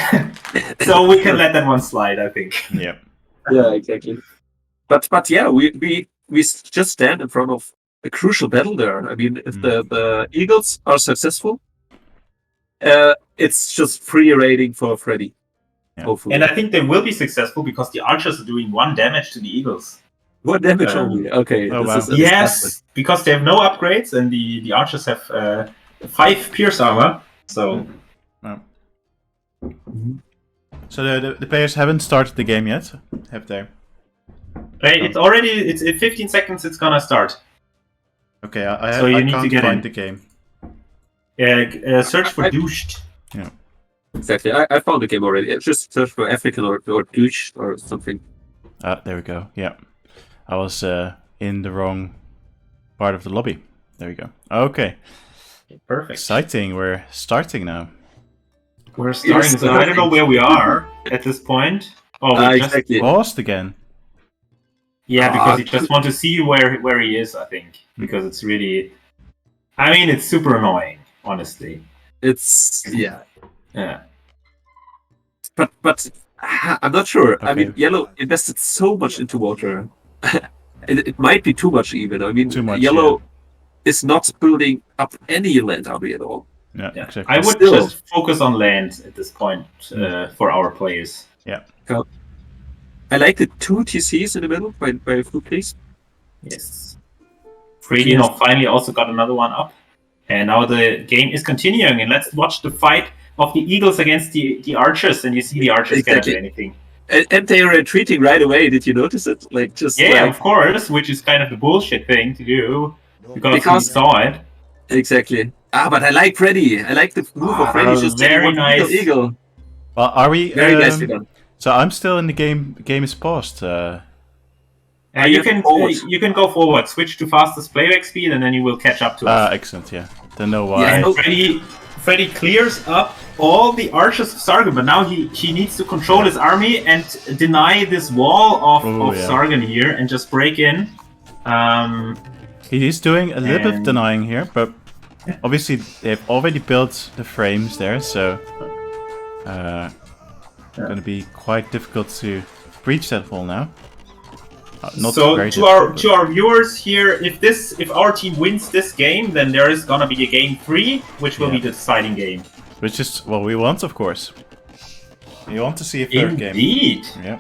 so we can let that one slide, I think. Yeah. Yeah, exactly. But yeah, we just stand in front of a crucial battle there. I mean, if the Eagles are successful, it's just free rating for Freddy. Yeah. Hopefully. And I think they will be successful because the archers are doing 1 damage to the Eagles. What damage only? Okay. Oh, wow. Yes, because they have no upgrades and the archers have 5 pierce armor. So So the players haven't started the game yet, have they? it's in 15 seconds. It's gonna start. Okay, So you I need can't to get find in. the game. Search for Douched. Yeah. Exactly. I found the game already. Just search for African or Douched or something. There we go. Yeah, I was in the wrong part of the lobby. There we go. Okay. Perfect. Exciting. We're starting now. We're starting. So I don't know where we are at this point. Oh, we just Exactly. Paused again. Yeah, because you just want to see where he is, I think. Because it's really... I mean, it's super annoying, honestly. It's yeah. Yeah. But I'm not sure. Okay. I mean, Yellow invested so much into water. It might be too much even. I mean, Too much, Yellow is not building up any land army at all. Yeah, Yeah. exactly. I would Still. just focus on land at this point for our players. I like the 2 TCs in the middle by Food Police. Yes. Fredino finally also got another one up. And now the game is continuing. And let's watch the fight of the Eagles against the Archers. And you see the Archers cannot do anything. And they are retreating right away. Did you notice it? Like just Of course, which is kind of the bullshit thing to do. Because we saw it. Exactly. But I like Freddy. I like the move of Freddy. Just very one nice. Eagle. Well, are we? Very nicely done. So I'm still in the game. Game is paused. You can go forward, switch to fastest playback speed, and then you will catch up to us. Excellent. Yeah. Don't know why. Yeah, And Freddy clears up all the archers of Sargon, but now he needs to control his army and deny this wall of Sargon here and just break in. He's doing a little bit of denying here, but obviously they've already built the frames there, so going to be quite difficult to breach that wall now. So to our viewers here, if our team wins this game, then there is gonna be a game 3, which will be the deciding game. Which is what we want, of course. We want to see a third game. Indeed. Yeah.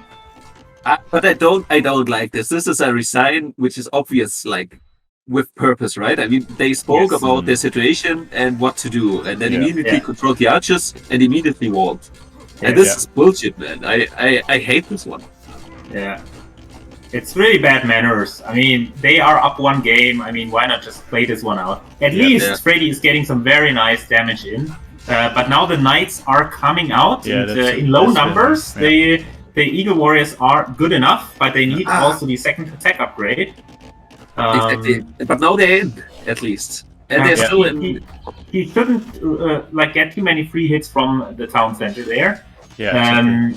But I don't like this. This is a resign, which is obvious, like with purpose, right? I mean, they spoke about their situation and what to do, and then immediately controlled the archers and immediately walled. And this is bullshit, man. I hate this one. Yeah. It's really bad manners. I mean, they are up 1 game. I mean, why not just play this one out? At least Freddy is getting some very nice damage in. But now the Knights are coming out in low numbers. The Eagle Warriors are good enough, but they need also the second attack upgrade. Exactly. But now they're in, at least. And they're still in. He shouldn't get too many free hits from the town center there. Yeah.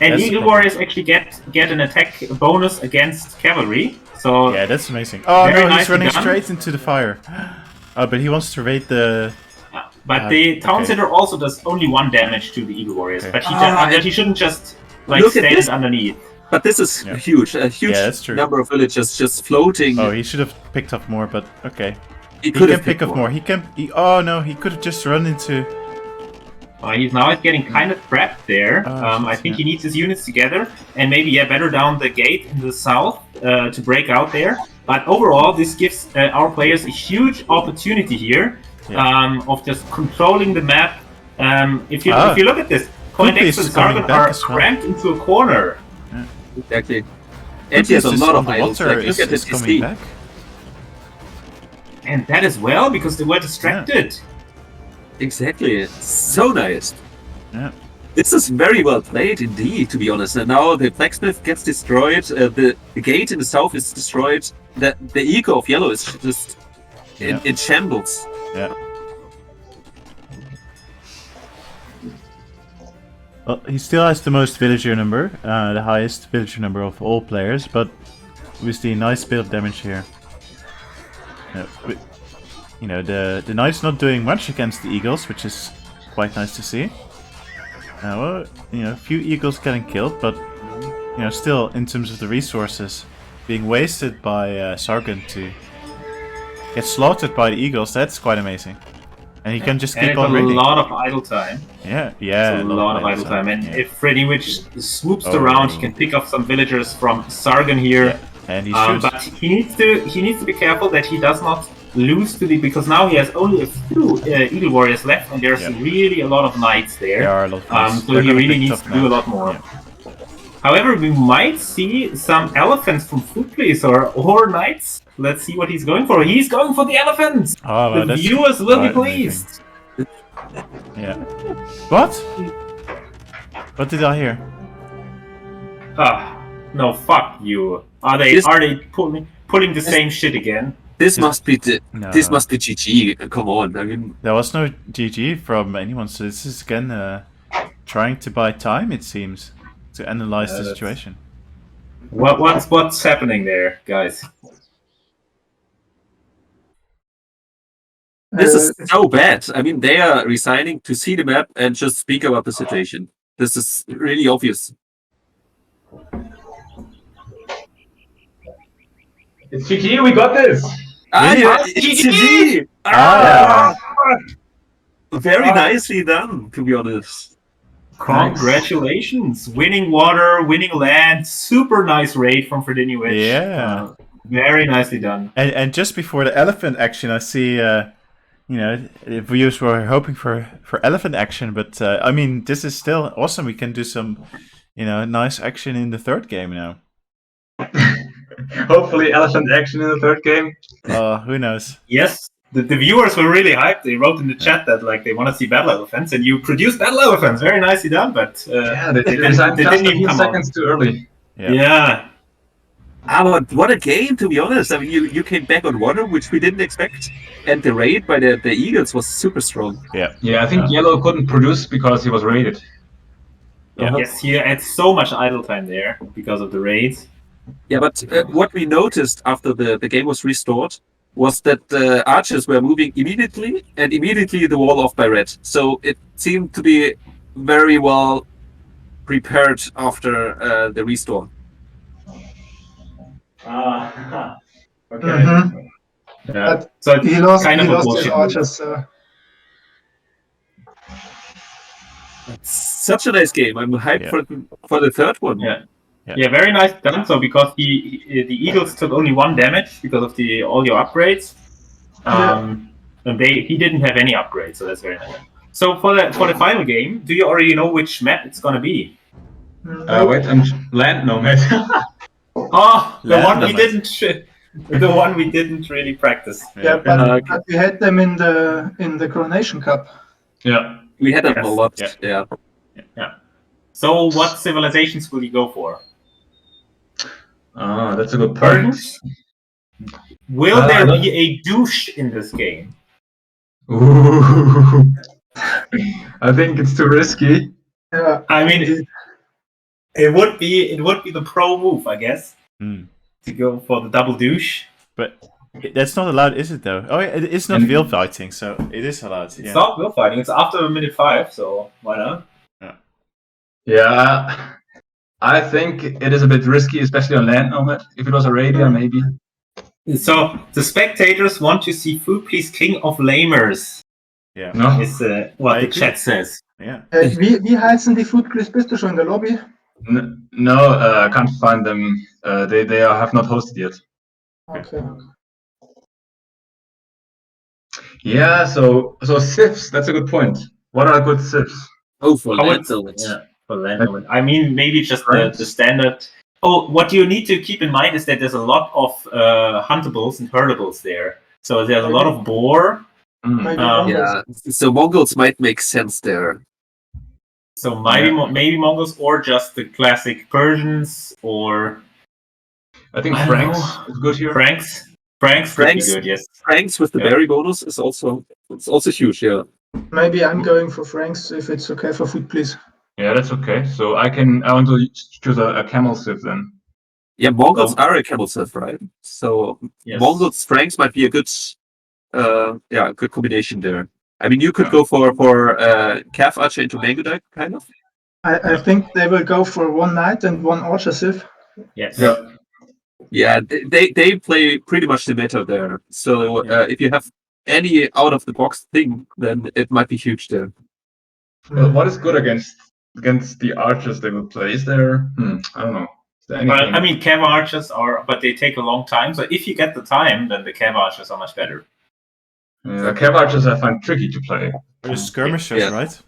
And Eagle Warriors actually get an attack bonus against cavalry. So yeah, that's amazing. Oh no, he's running done. straight into the fire. But he wants to raid the. But the town center also does only 1 damage to the Eagle Warriors. But he shouldn't just stand underneath. But this is huge. A huge number of villagers just floating. Oh, he should have picked up more, but okay. He can pick up more. He can. Oh no, he could have just run into. He's now getting kind of trapped there. I think he needs his units together and maybe better down the gate in the south to break out there. But overall, this gives our players a huge opportunity here of just controlling the map. If you look at this, Coindex and Sargon are cramped into a corner. Yeah. Exactly. And he has a lot of idols. Like, look at this coming back. And that as well, because they were distracted. Exactly. So nice. Yeah. This is very well played indeed, to be honest. And now the blacksmith gets destroyed. The gate in the south is destroyed. The eco of yellow is just in shambles. Yeah. Well, he still has the most villager number, the highest villager number of all players, but obviously nice bit of damage here. The knight's not doing much against the eagles, which is quite nice to see. Well, a few eagles getting killed, but still in terms of the resources being wasted by Sargon to get slaughtered by the eagles, that's quite amazing. And he can just keep on raiding. A lot of idle time. Yeah, a lot of idle time. And if Freddy Witch swoops around, he can pick up some villagers from Sargon here. Yeah. And he shoots. But he needs to be careful that he does not lose to the, because now he has only a few Eagle Warriors left, and there's really a lot of knights there. There are a lot of knights. So he really needs to do a lot more. Yeah. However, we might see some elephants from Food Police or knights. Let's see what he's going for. He's going for the elephants! Oh, the viewers will be pleased! Yeah. What? What did I hear? No, fuck you. Are they pulling the same shit again? This must be GG. Come on, I mean, there was no GG from anyone, so this is again trying to buy time, it seems, to analyze the situation. What's happening there, guys? This is so bad. I mean, they are resigning to see the map and just speak about the situation. This is really obvious. It's GG, we got this! It's GG! Very nicely done, to be honest. Congratulations! Winning water, winning land, super nice raid from Fredinowicz. Yeah. Very nicely done. And just before the elephant action, I see, the viewers were hoping for elephant action, but I mean, this is still awesome. We can do some, nice action in the third game now. Hopefully elephant action in the third game. Who knows? Yes, the viewers were really hyped. They wrote in the chat that they want to see battle elephants, and you produced battle elephants. Very nicely done, but they didn't even come seconds too early. Yeah. But what a game, to be honest. I mean, you came back on water, which we didn't expect, and the raid by the Eagles was super strong. Yeah. Yeah, I think Yellow couldn't produce because he was raided. Yeah. Yes, he had so much idle time there because of the raids. Yeah, but what we noticed after the game was restored was that the archers were moving immediately, and immediately the wall off by red. So it seemed to be very well prepared after the restore. Okay. Yeah. But So he lost kind of a his bullshit. archers, so Such a nice game. I'm hyped for the third one. Yeah, very nice done. So because the Eagles took only 1 damage because of all your upgrades, and he didn't have any upgrades, so that's very nice. So for the final game, do you already know which map it's gonna be? Wait, land nomad. The one we didn't really practice. yeah, but we had them in the Coronation Cup. Yeah. We had them a lot. Yeah. So what civilizations will you go for? That's a good point. Will there be a douche in this game? Ooh. I think it's too risky. Yeah, I mean, it would be the pro move, I guess, to go for the double douche. But that's not allowed, is it though? Oh, it's not wheel fighting, so it is allowed. It's not wheel fighting. It's after minute 5, so why not? Yeah, I think it is a bit risky, especially on land nomad. If it was a radial, maybe. So the spectators want to see Food Please King of Lamers. Yeah. No. Is what the chat says. Yeah. Wie heißen die Food Police? Bist du schon in der Lobby? No, I can't find them. They have not hosted yet. Okay. Yeah, so sieves, that's a good point. What are good sieves? Oh, for land elements. Yeah, for land element. I mean, maybe just the standard. Oh, what you need to keep in mind is that there's a lot of huntables and herdables there. So there's a lot of boar. So Mongols might make sense there. So maybe Mongols, or just the classic Persians, or I think Franks is good here. Franks could be good, yes. Franks with the berry bonus is also huge. Yeah. Maybe I'm going for Franks if it's okay for Food Police. Yeah, that's okay. So I want to choose a camel civ then. Yeah, Mongols Oh. are a camel civ, right? So Yes. Mongols Franks might be a good, good combination there. I mean, you could Yeah. go for Calf Archer into Mangudai, kind of. I think they will go for one knight and one archer civ. Yes. Yeah. Yeah, they play pretty much the meta there. So Yeah. if you have any out of the box thing, then it might be huge there. Well, what is good against the archers they will play? Is there? I don't know. Is there anything? But I mean, Cav Archers but they take a long time. So if you get the time, then the Cav Archers are much better. Yeah, Cav archers I find tricky to play. There's skirmishers, Yeah. right?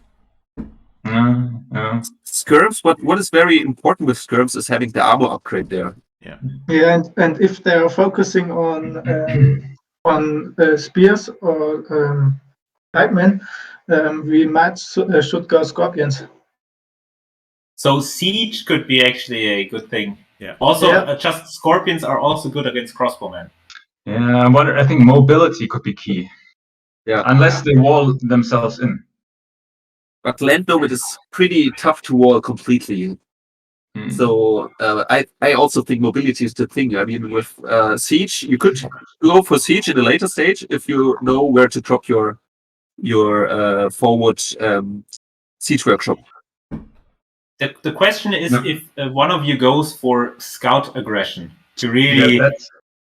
Yeah. Skirms, what is very important with skirms is having the armor upgrade there. Yeah, and if they are focusing on spears or pikemen, we might should go scorpions. So Siege could be actually a good thing. Yeah. Also, Yeah. just Scorpions are also good against crossbowmen. Yeah, I think mobility could be key. Yeah. Unless they wall themselves in. But Land Nomad is pretty tough to wall completely. So I also think mobility is the thing. I mean, with Siege, you could go for Siege in a later stage if you know where to drop your forward Siege workshop. The question is No. if one of you goes for scout aggression to really that's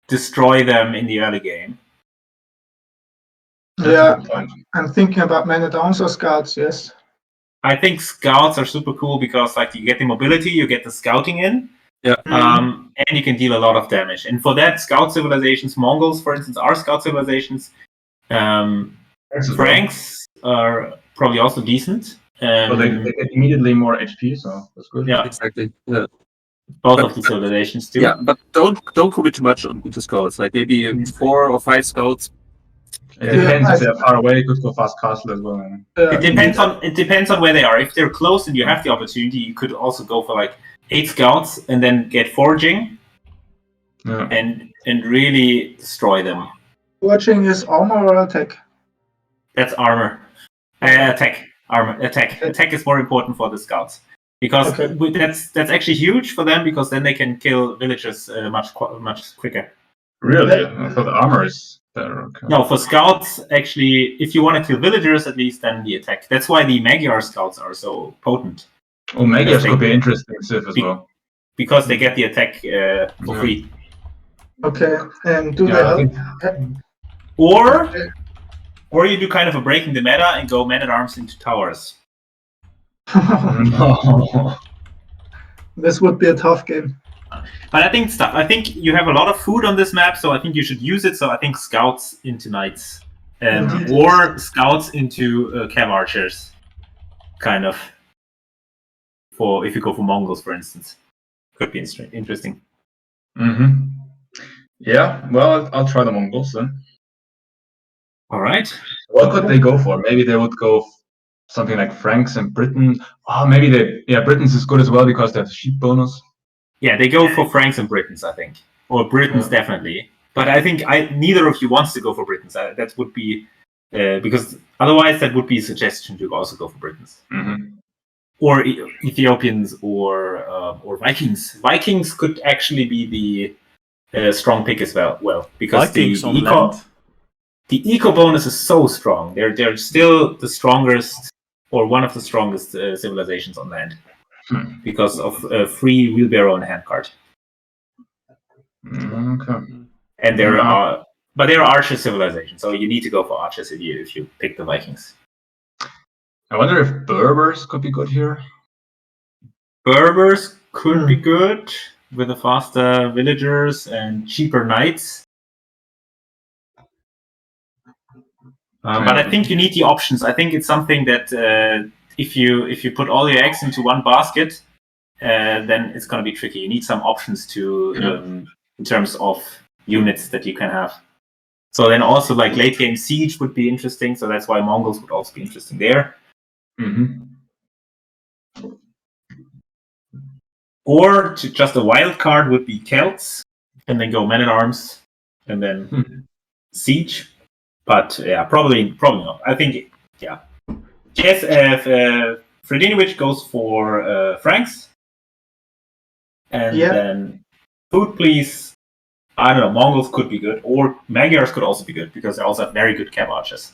destroy them in the early game. a Yeah, good point. I'm thinking about man-at-arms or scouts. Yes. I think scouts are super cool because like you get the mobility, you get the scouting in, Yeah. and you can deal a lot of damage. And for that, scout civilizations, Mongols, for instance, are scout civilizations. Franks are probably also decent. Well, they get immediately more HP, so that's good. Yeah, Exactly. Yeah. both of the civilizations too. Yeah, but don't commit too much into scouts. Like maybe 4 or 5 scouts. It depends if they're far away. Could go fast castle as well. It depends on where they are. If they're close and you have the opportunity, you could also go for like 8 scouts and then get foraging and really destroy them. Foraging is armor or attack? That's armor. Attack. Armor. Attack. Attack is more important for the scouts because that's actually huge for them because then they can kill villagers much quicker. Really? I thought the armor is better. Okay. No, for scouts, actually, if you want to kill villagers, at least then the attack. That's why the Magyar scouts are so potent. Oh, Magyars could be interesting civ as well. Because they get the attack for free. Okay, and do they help? Or you do kind of a breaking the meta and go man-at-arms into towers. No. This would be a tough game. But I think it's tough. I think you have a lot of food on this map, so I think you should use it. So I think scouts into knights. Or scouts into cav archers. Kind of. For if you go for Mongols, for instance. Could be interesting. Yeah, well, I'll try the Mongols then. All right. What could they go for? Maybe they would go something like Franks and Britain. Oh, maybe Britain's is good as well because they have sheep bonus. Yeah, they go for Franks and Britons, I think. Or Britons, definitely. But I think neither of you wants to go for Britons. That would be... because otherwise that would be a suggestion to also go for Britons. Or Ethiopians or Vikings. Vikings could actually be the strong pick as well. Because Vikings on land. The eco bonus is so strong. They're still the strongest, or one of the strongest civilizations on land, because of free wheelbarrow and handcart. Okay. And there are archer civilizations, so you need to go for archers if you pick the Vikings. I wonder if Berbers could be good here. Berbers could be good with the faster villagers and cheaper knights. But I think you need the options. I think it's something that if you put all your eggs into one basket, then it's going to be tricky. You need some options in terms of units that you can have. So then also like late game siege would be interesting. So that's why Mongols would also be interesting there. Or just a wild card would be Celts, and then go man-at-arms, and then siege. But yeah, probably not. I think Fredinovic goes for Franks. And Yeah. then Food Please, I don't know, Mongols could be good, or Magyars could also be good, because they also have very good cab archers.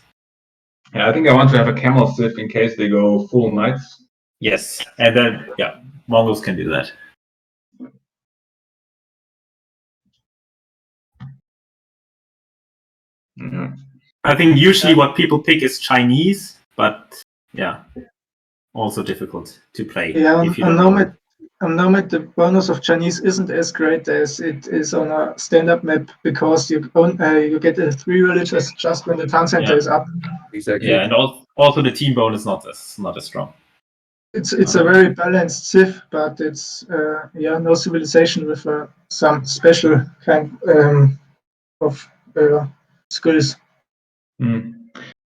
Yeah, I think I want to have a camel sif in case they go full knights. Yes, and then, yeah, Mongols can do that. Yeah. I think usually what people pick is Chinese, but yeah, also difficult to play. Yeah, if you on don't know. Nomad, the bonus of Chinese isn't as great as it is on a stand-up map because you get the 3 villages just when the town center Yeah. is up. Exactly. Yeah, and also the team bonus is not as strong. It's a very balanced civ, but it's no civilization with some special kind of skills.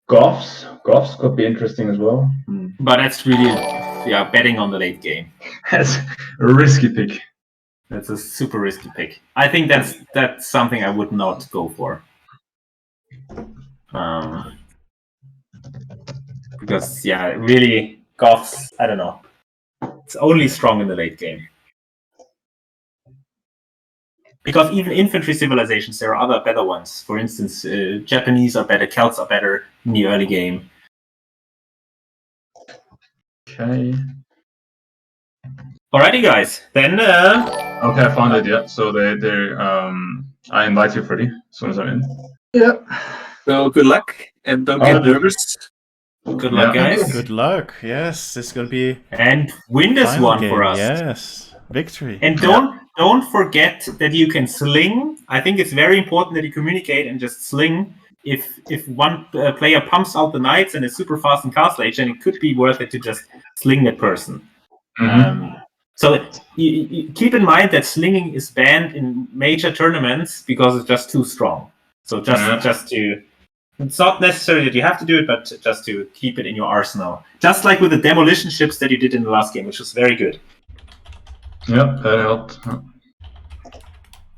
Goths could be interesting as well. But that's really betting on the late game. That's a risky pick. That's a super risky pick. I think that's something I would not go for. Because really Goths, I don't know. It's only strong in the late game. Because even infantry civilizations, there are other better ones. For instance, Japanese are better, Celts are better in the early game. Okay. Alrighty, guys. Then. Okay, I found it. Yeah. So they I invite you, Freddy, as soon as I'm in. Yeah. So good luck and don't get nervous. Good luck, guys. Good luck. Yes, this is gonna be and win this final one game. for us. Yes, victory. And don't forget that you can sling. I think it's very important that you communicate and just sling. If one player pumps out the knights and is super fast in Castle Age, then it could be worth it to just sling that person. So you keep in mind that slinging is banned in major tournaments because it's just too strong. So just to, it's not necessary that you have to do it, but just to keep it in your arsenal. Just like with the demolition ships that you did in the last game, which was very good. Yep, that helped.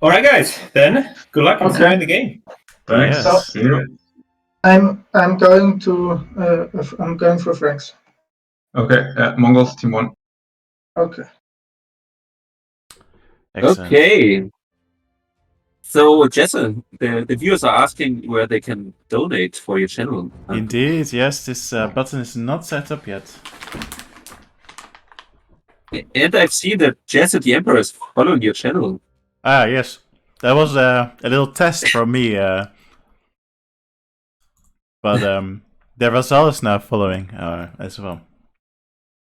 All right, guys. Then good luck and see you in the game. Thanks. Yes. See you. I'm going for Franks. Okay, Mongols team 1. Okay. Excellent. Okay. So, Jesse, the viewers are asking where they can donate for your channel. Indeed, yes, this button is not set up yet. And I've seen that Jesse the Emperor is following your channel. Ah, yes. That was a little test from me. But there was is now following as well.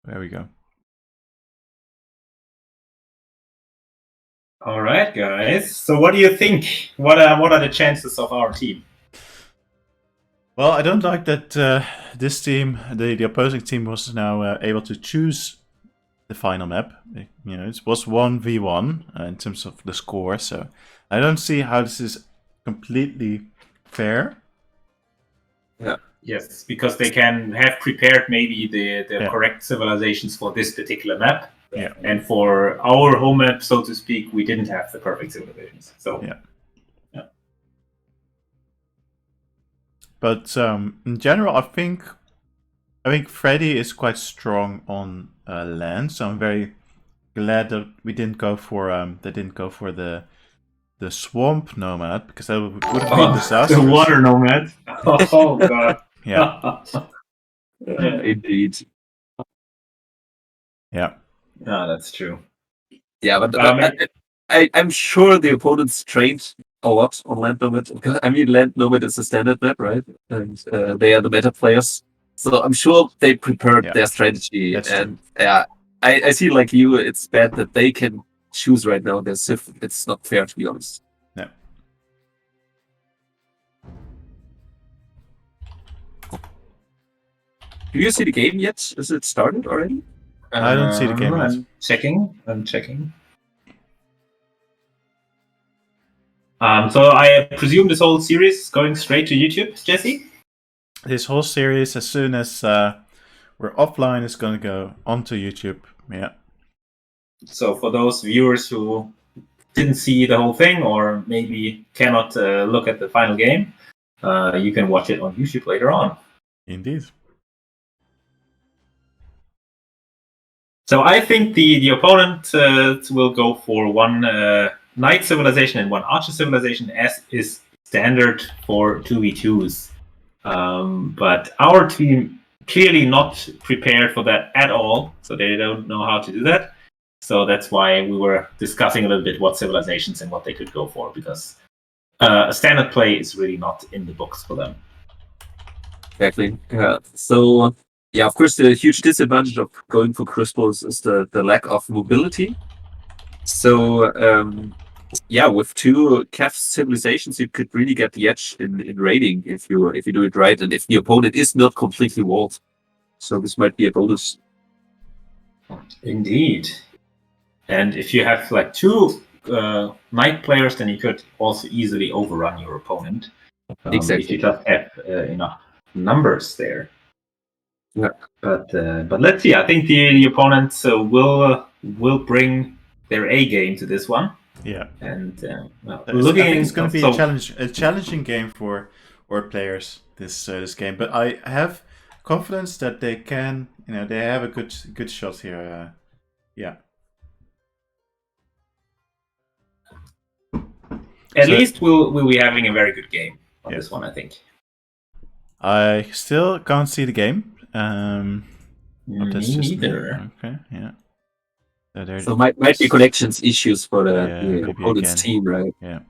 There we go. All right, guys. So what do you think? What are the chances of our team? Well, I don't like that this team, the opposing team, was now able to choose the final map. You know, it was 1v1 in terms of the score, so I don't see how this is completely fair. Yeah. Yes, because they can have prepared maybe the correct civilizations for this particular map. Yeah. And for our home map, so to speak, we didn't have the perfect civilizations. So yeah. But in general, I think Freddy is quite strong on land, so I'm very glad that we didn't go for the swamp nomad, because that would have been disastrous. The water nomad. Oh god. Yeah. Indeed. Yeah. Yeah, that's true. Yeah, but I'm sure the opponents trained a lot on Land Nomad. I mean, Land Nomad is a standard map, right? And they are the meta players. So I'm sure they prepared their strategy. That's and yeah, I see like you, it's bad that they can choose right now their Civ. It's not fair, to be honest. Yeah. Do you see the game yet? Is it started already? I don't see the game yet. I'm checking. So I presume this whole series is going straight to YouTube, Jesse? This whole series, as soon as we're offline, is going to go onto YouTube. Yeah. So for those viewers who didn't see the whole thing, or maybe cannot look at the final game, you can watch it on YouTube later on. Indeed. So I think the opponent will go for one knight civilization and one archer civilization, as is standard for 2v2s. But our team clearly not prepared for that at all, so they don't know how to do that. So that's why we were discussing a little bit what civilizations and what they could go for, because a standard play is really not in the books for them. Exactly. So, yeah, of course, the huge disadvantage of going for crystals is the lack of mobility. So, yeah, with two CAF civilizations, you could really get the edge in raiding if you do it right, and if the opponent is not completely walled. So this might be a bonus. Indeed. And if you have like two knight players, then you could also easily overrun your opponent. Exactly. If you just have enough numbers there. Yeah. But let's see. I think the opponents will bring their A game to this one. Yeah. And well, I looking, think it's going to be a challenging game for our players this game. But I have confidence that they can. They have a good shot here. Yeah. At least we'll be having a very good game on this one, I think. I still can't see the game. Me neither. Okay, yeah. So might be connections issues for the opponent's again. team, right? Yeah.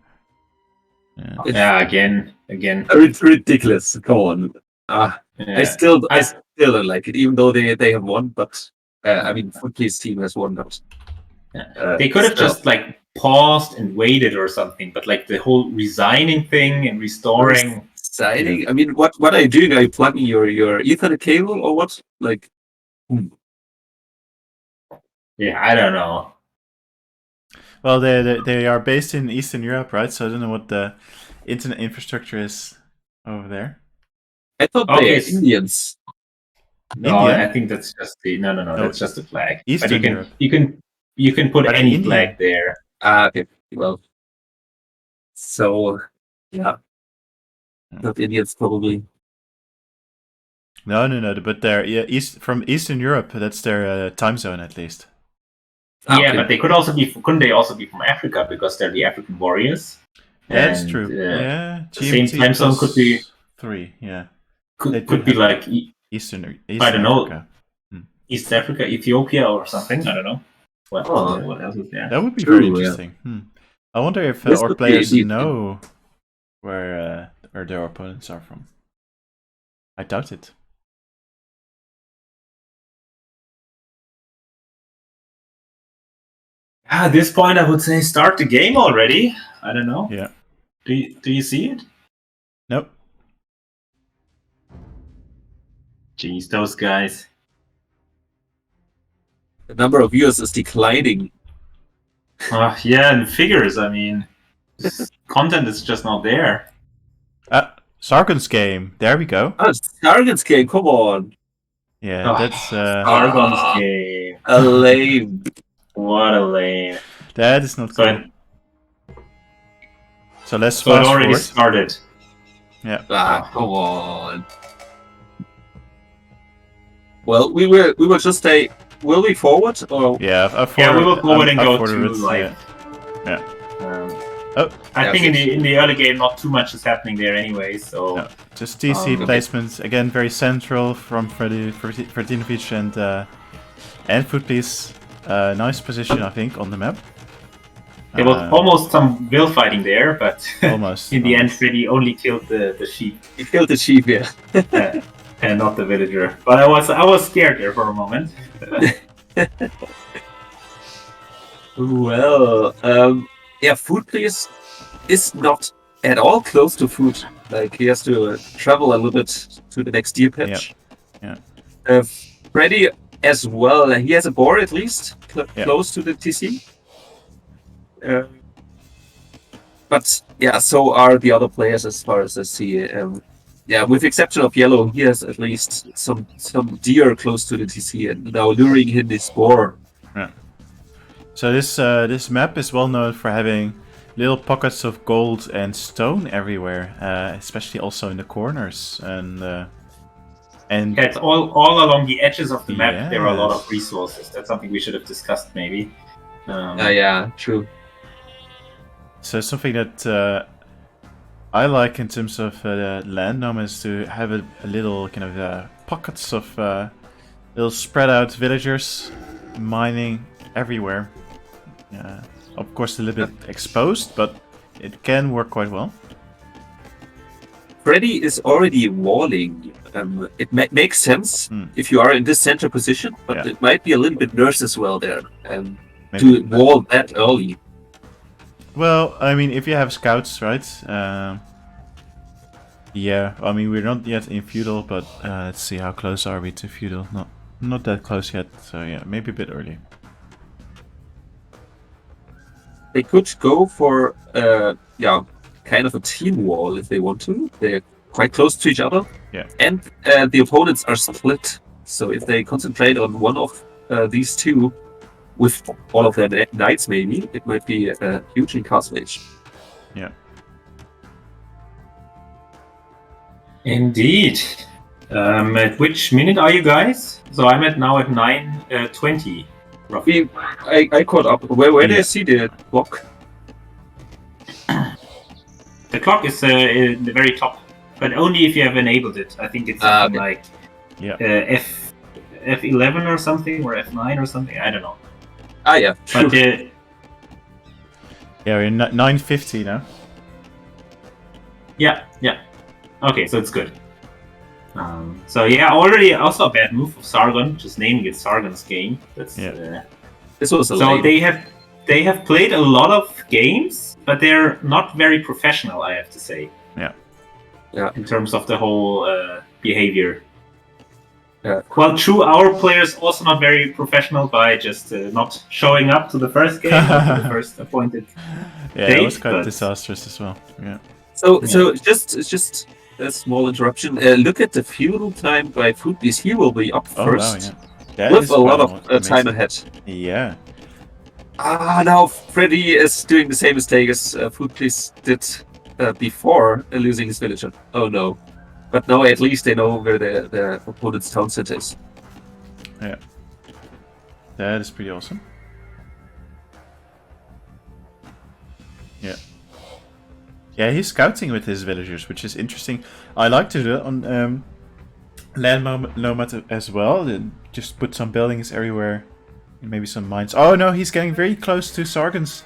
Yeah, again. Ridiculous. Come on. Yeah. I still don't like it, even though they have won. But I mean, Footpley's team has won. But they could have just like paused and waited or something. But like the whole resigning thing and restoring. Resigning. I mean, what are you doing? Are you plugging your Ethernet cable or what? Like. Yeah, I don't know. Well, they are based in Eastern Europe, right? So I don't know what the internet infrastructure is over there. I thought they are Indians. No, India? I think that's just no. That's just a flag. Eastern but Europe. you can put any India. flag there. Okay. Well. So, yeah. Not Indians, probably. No. But they're from Eastern Europe. That's their time zone, at least. Yeah, but they couldn't they also be from Africa, because they're the African warriors? That's true. Yeah. The same time zone could be 3. Yeah. Could be like Eastern I don't know. Africa. East Africa, Ethiopia, or something. I don't know. What else is there? That would be True, very interesting. Yeah. I wonder if This our would be players decent. know where their opponents are from. I doubt it. At this point, I would say start the game already. I don't know. Yeah. Do you see it? Nope. Jeez, those guys. The number of viewers is declining. Yeah, and figures. I mean, content is just not there. Sargon's game. There we go. Oh, Sargon's game. Come on. Yeah, that's Argon's game. A lame. What a lame. that is not good. So let's So it fast already forward. started. Yeah. Come on. Well, we will just say, will we forward or? Yeah, We will forward and go to forward, like. Yeah. I think in the early game, not too much is happening there anyway. So No. Just DC placements again, very central from Ferdinovic and Footpiece. Nice position, I think, on the map. there was almost some will fighting there, but Almost. in the end, Freddy only killed the sheep He killed the sheep, yeah. and not the villager. But I was scared there for a moment. Well, yeah, Footplece is not at all close to food. Like, he has to travel a little bit to the next deer patch. Yeah. Freddy as well, he has a boar at least, Yeah. close to the TC. But yeah, so are the other players as far as I see. Yeah, with exception of Yellow, he has at least some deer close to the TC, and now luring in this boar. Yeah. So this map is well known for having little pockets of gold and stone everywhere, especially also in the corners. And And Yeah, it's all along the edges of the map. There are a lot of Yes. resources. That's something we should have discussed, maybe. Yeah, true. so something that I like in terms of land Nomad is to have a little kind of pockets of little spread out villagers mining everywhere. Of course, a little bit exposed, but it can work quite well. Freddy is already walling. It makes sense if you are in this center position, but Yeah. it might be a little bit nerfs as well there. Maybe. To wall that early. Well, I mean, if you have scouts, right? Yeah, I mean, we're not yet in feudal, but let's see how close are we to feudal. Not that close yet, so yeah, maybe a bit early. They could go for kind of a team wall if they want to. They're quite close to each other. Yeah. And the opponents are split. So if they concentrate on one of these two with all of their knights maybe, it might be a huge in castle age. Yeah. Indeed. At which minute are you guys? So I'm now at 9:20. Roughly. I caught up. Where do Yeah. you see the clock? The clock is in the very top, but only if you have enabled it. I think it's something like F11 or something, or F9 or something. I don't know. Ah, yeah. True. But Yeah, we're 9:50 now. yeah. Okay, so it's good. So yeah, already also a bad move of Sargon, just naming it Sargon's game. That's This was a so lame. they have played a lot of games, but they're not very professional, I have to say. Yeah. In terms of the whole behavior. Yeah. Well, true, our players also not very professional by just not showing up to the first game, or to the first appointed. Yeah, Date, it was quite but- disastrous as well. Yeah. So just a small interruption. Look at the fuel time by Foodbeast. He will be up Oh first wow, yeah. That with is a lot of quite time amazing. ahead. Yeah. Now Freddy is doing the same mistake as Foodbeast did before losing his villager. Oh no. But now at least they know where the opponent's town center is. That is pretty awesome. Yeah. Yeah, he's scouting with his villagers, which is interesting. I like to do it on Land Nomad as well. Just put some buildings everywhere. Maybe some mines. Oh no, he's getting very close to Sargon's.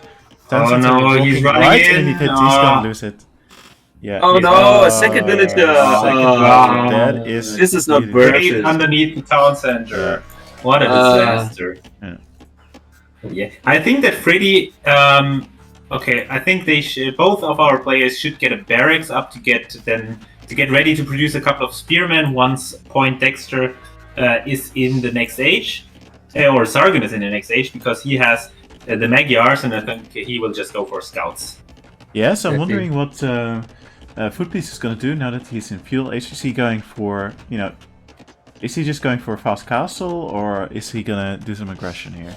Oh Sounds no, like he's walking running right in. and he's gonna lose it. Yeah. Oh he's- no, a second villager! Second Oh. villager. That is. This is not really worth Right it. underneath the town center. What a disaster. Yeah. I think that Freddy. Okay, I think they should. Both of our players should get a barracks up to get ready to produce a couple of spearmen once Point Dexter is in the next age, or Sargon is in the next age, because he has the Magyars, and I think he will just go for scouts. Yeah, so I'm Exactly. wondering what Footpiece is going to do now that he's in fuel. Is he going for, is he just going for a fast castle, or is he going to do some aggression here?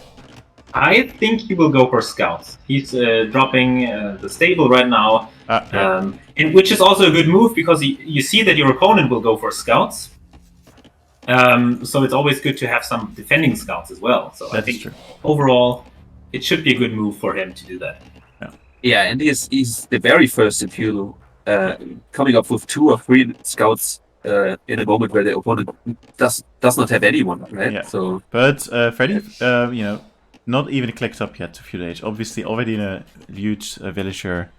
I think he will go for scouts. He's dropping the stable right now, and which is also a good move because you see that your opponent will go for scouts. So it's always good to have some defending scouts as well. So I That's think true. overall, it should be a good move for him to do that. Yeah, and he's the very first in Fuel, coming up with 2 or 3 scouts in a moment where the opponent does not have anyone, right? Yeah. So But Freddy, not even clicked up yet to feudal age. Obviously, already in a huge villager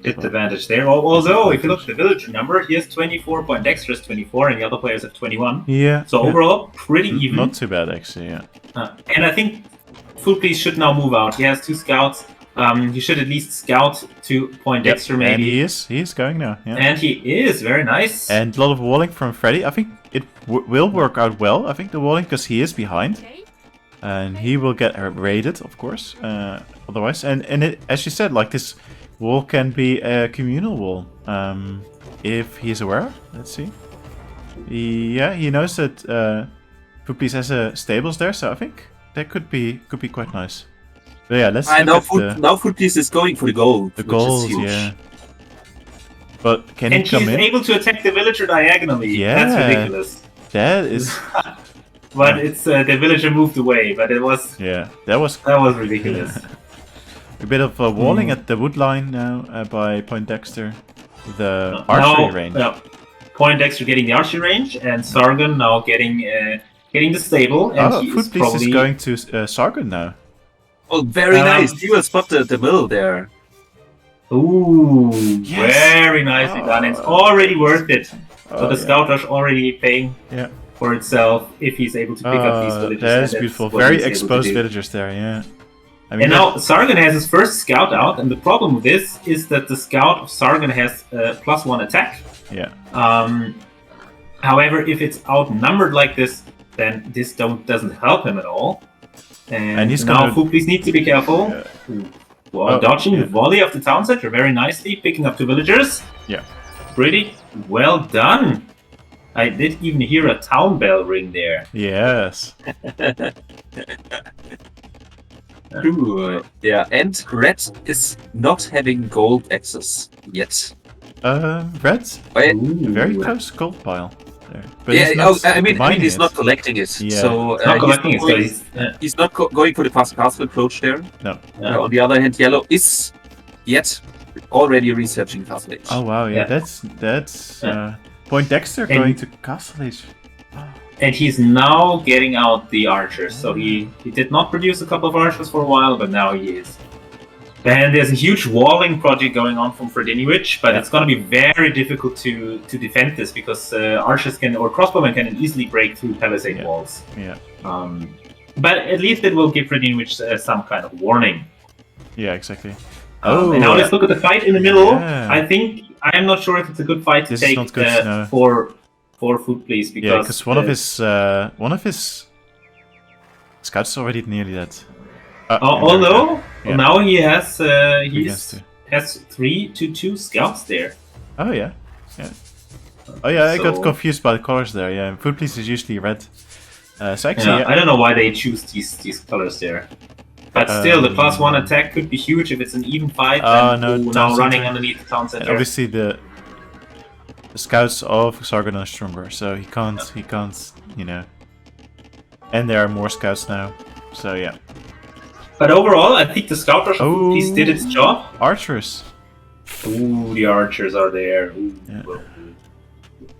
Advantage there. Although, if you look at the villager number, he has 24, Point Dexter has 24, and the other players have 21. Yeah. So yeah. overall, pretty even. Not too bad, actually, yeah. And I think Foodpiece should now move out. He has 2 scouts. He should at least scout to Point Dexter, maybe. And he is going now, yeah. And he is, very nice. And a lot of walling from Freddy. I think it will work out well, I think, the walling, because he is behind. And he will get raided, of course, otherwise. And it, as you said, like, this wall can be a communal wall, if he's aware. Let's see. Yeah, he knows that Foodpiece has stables there, so I think that could be quite nice. But yeah, let's I look know at Foodpiece is going for the gold. the which is goals, huge. yeah. But can he And come she's in? able to attack the villager diagonally. Yeah. That's ridiculous. That is... But it's the villager moved away. But it was Yeah, that was ridiculous. a bit of walling at the wood line now by Poindexter. The archery range. Poindexter getting the archery range, and Sargon now getting the stable. And he Food is Police probably is going to Sargon now. Oh, very nice. He will spot the mill there. Ooh, Yes. very nicely done. It's already worth it. So the scout rush already paying for itself if he's able to pick up these villagers. That is and beautiful. that's what Very he's able to exposed do. villagers there, yeah. I mean, And now Sargon has his first scout out, and the problem with this is that the scout of Sargon has +1 attack. yeah. However, if it's outnumbered like this, then this doesn't help him at all. And he's now gonna- Fu, please need to be careful. Well, dodging the volley of the town center very nicely, picking up 2 villagers. Yeah. Pretty well done. I did even hear a town bell ring there. Yes. True. Yeah, and red is not having gold access yet. Red, Wait, very Ooh. close gold pile there. But yeah, he's not I mean mining he's it. not collecting it. Yeah. So Not collecting it, so going, he's, he's not going for the fast castle approach there. No. On the other hand, yellow is yet already researching Castle Age. Oh wow, yeah, Yeah. that's Poindexter And- going to Castle Age. and he's now getting out the archers. So he did not produce a couple of archers for a while, but now he is. And there's a huge walling project going on from Fredinowicz, but it's going to be very difficult to defend this because archers or crossbowmen can easily break through palisade walls. Yeah. But at least it will give Fredinowicz some kind of warning. Yeah, exactly. And now let's look at the fight in the middle. Yeah. I'm not sure if it's a good fight to This is take not good, no. for Food Please because Yeah, because one of his scouts is already nearly dead. although Yeah. now he has Against two. has 3 to 2 scouts there. Oh yeah, yeah. Oh yeah, I got So- confused by the colors there. Yeah, Food Police is usually red. So actually, I don't know why they choose these colors there. But still, the +1 attack could be huge if it's an even fight. And no, now town running center. underneath the town center. obviously the scouts of Sargon are stronger, so he can't, you know. And there are more scouts now, so yeah. But overall, I think the scout rush of Oh. Food Please did its job. Archers. Ooh, the archers are there. Ooh. Yeah.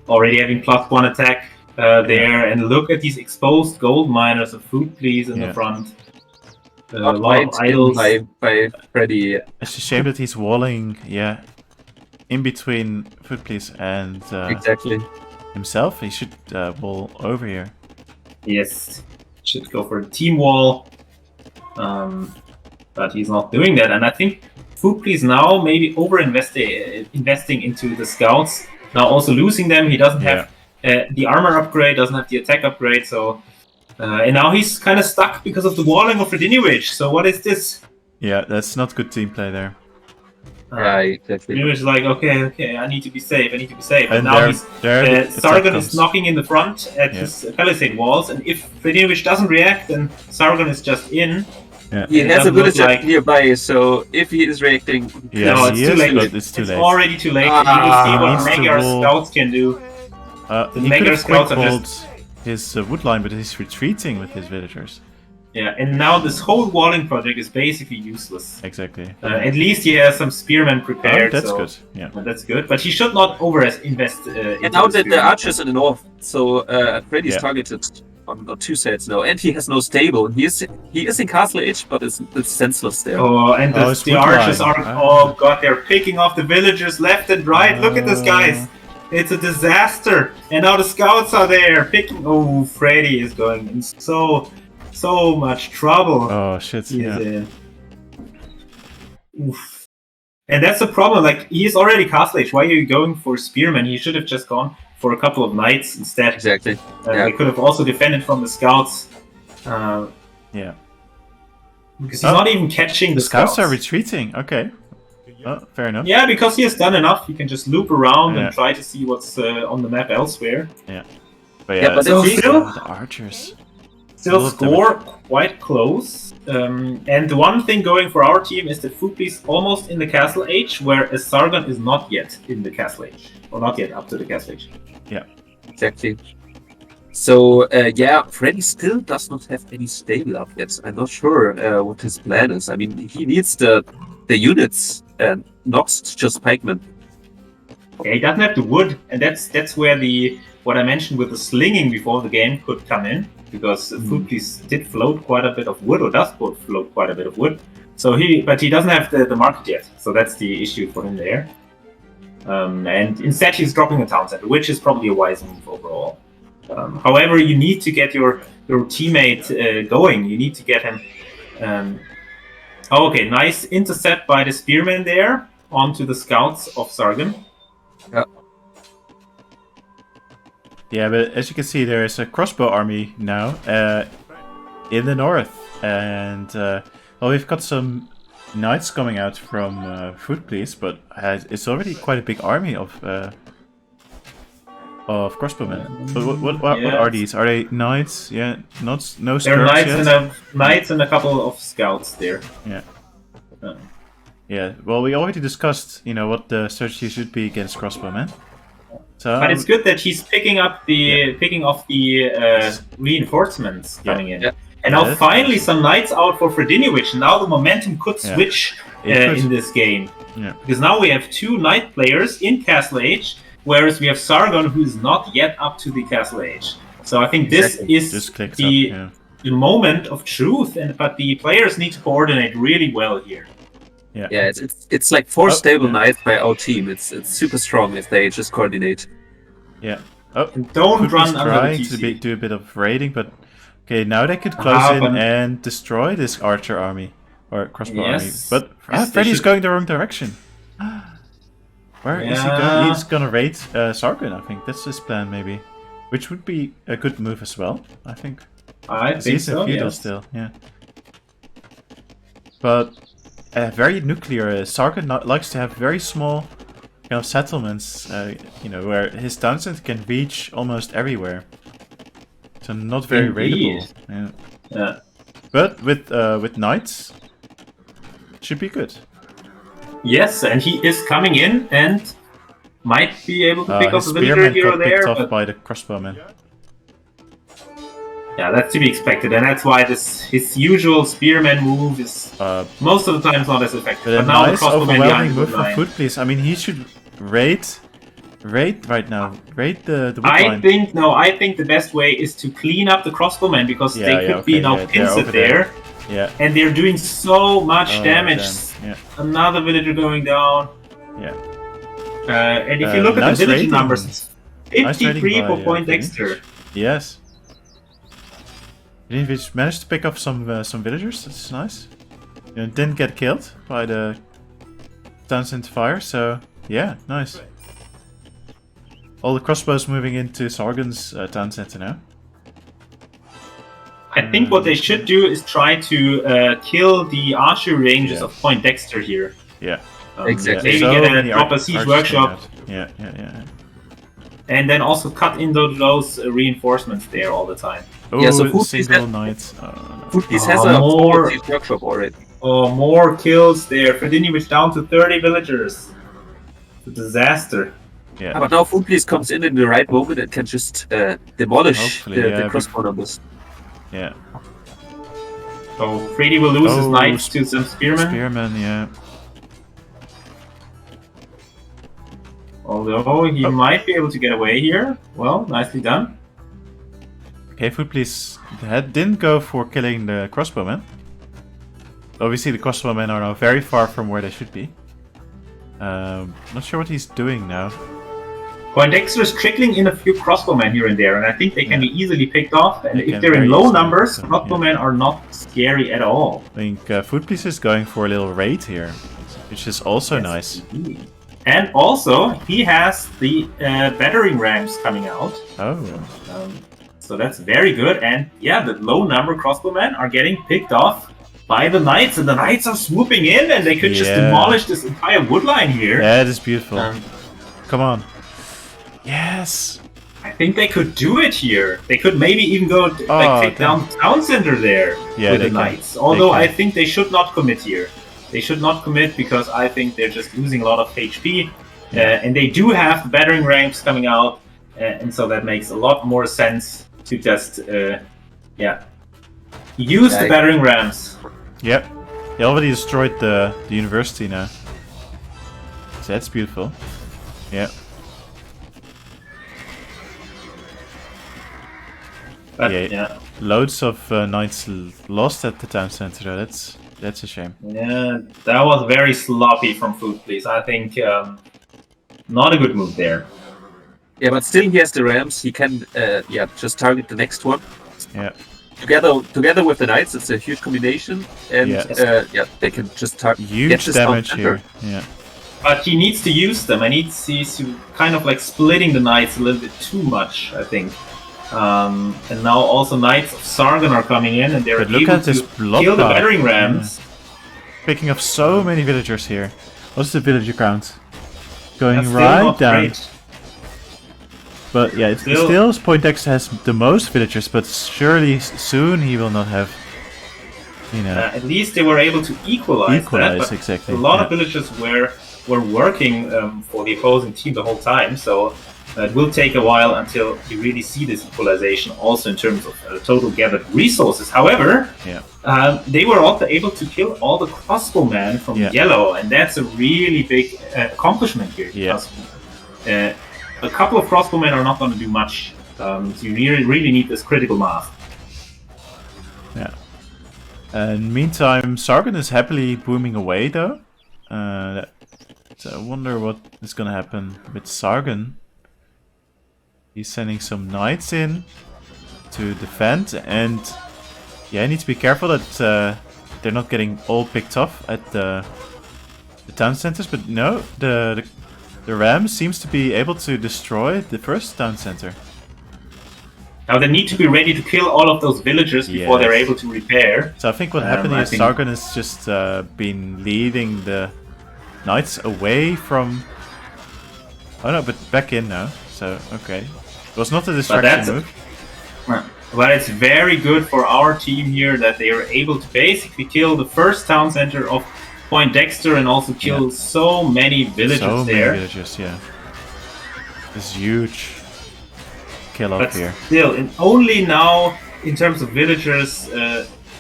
Already having +1 attack there, and look at these exposed gold miners of Food Please in Yeah. the front. A Not lot of quite idols. by Freddy. It's a shame that he's walling, yeah, in between Food Police and Exactly. himself. He should wall over here. Yes, should go for the team wall. But he's not doing that, and I think Food Please now maybe investing into the scouts. Now also losing them, he doesn't have the armor upgrade, doesn't have the attack upgrade, so and now he's kind of stuck because of the walling of Fredinowicz. So what is this? Yeah, that's not good team play there. Yeah, exactly. Fredinowicz is like, okay, I need to be safe, And And now there he's the Sargon attack is comes. knocking in the front at his palisade walls, and if Fredinowicz doesn't react, then Sargon is just in. He It has a doesn't look villager like- nearby, so if he is reacting, Yes, No, it's he too is, late. but it's too late. already too late. You will see He what needs to Magyar wall. scouts can do. He Magyar could have scouts quick are walled his wood line, but he's retreating with his villagers. Yeah, and now this whole walling project is basically useless. Exactly. At least he has some spearmen prepared. Oh, that's so good. Yeah. That's good, but he should not invest. and now that the archers in the north, so Freddy's Yeah. targeted on 2 sides now, and he has no stable. He is in Castle Age, but it's senseless there. Oh, and it's the wood archers line. are. Oh god, they're picking off the villagers left and right. Look at this, guys. It's a disaster. And now the scouts are there picking. Oh, Freddy is going in so much trouble. Oh shit. He Yeah. is, oof. And that's the problem. Like, he is already Castle Age. Why are you going for spearmen? He should have just gone for a couple of knights instead. Exactly. Yeah. They could have also defended from the scouts. Yeah. Because he's not even catching the Scouts are retreating. Okay. Oh, fair enough. Yeah, because he has done enough. He can just loop around Yeah. and try to see what's on the map elsewhere. But Yeah, but So it's still, the archers. still lot of score quite close. And the one thing going for our team is that Foodly is almost in the castle age, whereas Sargon is not yet in the castle age, or not yet up to the castle age. Exactly. So yeah, Freddy still does not have any stable up yet. I'm not sure what his plan is. I mean, he needs the units and not just pikemen. Yeah, he doesn't have the wood, and that's where what I mentioned with the slinging before the game could come in, because Foodly did float quite a bit of wood, or does float quite a bit of wood. So but he doesn't have the market yet, so that's the issue for him there. And instead he's dropping a town center, which is probably a wise move overall. However, you need to get your teammate going. You need to get him. Okay, nice intercept by the spearman there onto the scouts of Sargon. Yeah, but as you can see, there is a crossbow army now in the north, and well, we've got some knights coming out from Food Police, but it's already quite a big army of crossbowmen. But what are these? Are they knights? Yeah, no There skirts are knights yet? knights and a couple of scouts there. Yeah. Yeah. Well, we already discussed, what the strategy should be against crossbowmen. So, But it's good that he's picking off the reinforcements coming in. Yeah. And now finally some knights out for Fredinovic. Now the momentum could switch in this game. Yeah. Because now we have 2 knight players in Castle Age, whereas we have Sargon, who is not yet up to the Castle Age. So I think this is the moment of truth, but the players need to coordinate really well here. Yeah, it's like 4 stable knights by our team. It's super strong if they just coordinate. Yeah. Oh, and don't run under the trying TC. to do a bit of raiding, but okay, now they could close in and destroy this archer army or crossbow army. But Freddy's going the wrong direction. Where is he going? He's gonna raid Sargon, I think. That's his plan, maybe. Which would be a good move as well, I think. I think he's so, in feudal yes. still, yeah. But very nuclear. Sargon likes to have very small kind of settlements, where his town center can reach almost everywhere. So not very raidable. Yeah. But with knights, should be good. Yes, and he is coming in and might be able to pick up his a villager spearman here or got there. picked off by the crossbowman. Yeah, that's to be expected, and that's why his usual spearman move is most of the time not as effective. But a now nice the crossbowman overwhelming behind move the from line. Food Police. I mean, he should raid right now. Raid the wood I line. think the best way is to clean up the crossbowmen, because they could be now pincered there. Yeah. And they're doing so much damage. Yeah. Another villager going down. Yeah. And if you look at nice the villager raiding. numbers, it's 53 by, for Point Vinny. Dexter. Yes. Did he manage to pick up some villagers? That's nice. Didn't get killed by the town center fire, so yeah, nice. All the crossbows moving into Sargon's town center now. I think what they should do is try to kill the archery ranges of Point Dexter here. Yeah. Exactly. Maybe So get a many proper siege archers workshop. coming out. Yeah. And then also cut in those reinforcements there all the time. Oh, Yeah, so Food Police single has- knights. Food Police has a more- siege workshop already. Oh, more kills there. Fredinovic down to 30 villagers. It's a disaster. Yeah. But now Food Police comes in the right moment and can just demolish Hopefully, the yeah, crossbow numbers. Yeah. So Freddy will lose his Oh, knights to some spearmen. Spearman, yeah. Although he might be able to get away here. Well, nicely done. Okay, Food Police didn't go for killing the crossbowmen. Obviously, the crossbowmen are now very far from where they should be. Not sure what he's doing now. Point Dexter is trickling in a few crossbowmen here and there, and I think they can be easily picked off. And They if can they're in very low easily numbers, pick them, crossbowmen are not scary at all. I think Food Police is going for a little raid here, which is also nice. And also, he has the battering rams coming out. Oh, So that's very good. And yeah, the low number crossbowmen are getting picked off by the knights, and the knights are swooping in, and they could just Yeah. demolish this entire wood line here. yeah, it is beautiful. Um, Come on. Yes! I think they could do it here. They could maybe even go take down the town center there with the knights. Although I think they should not commit here. They should not commit because I think they're just losing a lot of HP. And they do have the battering rams coming out. And so that makes a lot more sense to just, use the battering rams. Yep. They already destroyed the university now. So that's beautiful. Yeah. But, loads of knights lost at the town center. Though. That's a shame. Yeah, that was very sloppy from Food Please. I think not a good move there. Yeah, but still he has the rams. He can just target the next one. Yeah. Together with the knights, it's a huge combination, and they can just target. Huge damage here. Yeah. But he needs to use them, and he's kind of like splitting the knights a little bit too much, I think. And now also Knights of Sargon are coming in, and they're able to kill the battering rams. Picking up so many villagers here. What's the villager count? Going That's right down. Great. But yeah, it's still Poindexter has the most villagers, but surely soon he will not have. At least they were able to equalize that. But exactly. A lot of villagers were working for the opposing team the whole time, so. It will take a while until you really see this equalization also in terms of total gathered resources. However, they were also able to kill all the crossbowmen from yellow, and that's a really big accomplishment here. Because, a couple of crossbowmen are not going to do much. So you really need this critical mass. Yeah. And meantime, Sargon is happily booming away though. So I wonder what is going to happen with Sargon. He's sending some knights in to defend, and I need to be careful that they're not getting all picked off at the town centers. But no, the ram seems to be able to destroy the first town center. Now they need to be ready to kill all of those villagers before they're able to repair. So I think what happened is Sargon has just been leading the knights away from. Oh no, but back in now. So okay. It was not a distraction move. But it's very good for our team here that they are able to basically kill the first town center of Poindexter and also kill so many villagers there. Many villagers, This huge kill up here. Still, and only now in terms of villagers,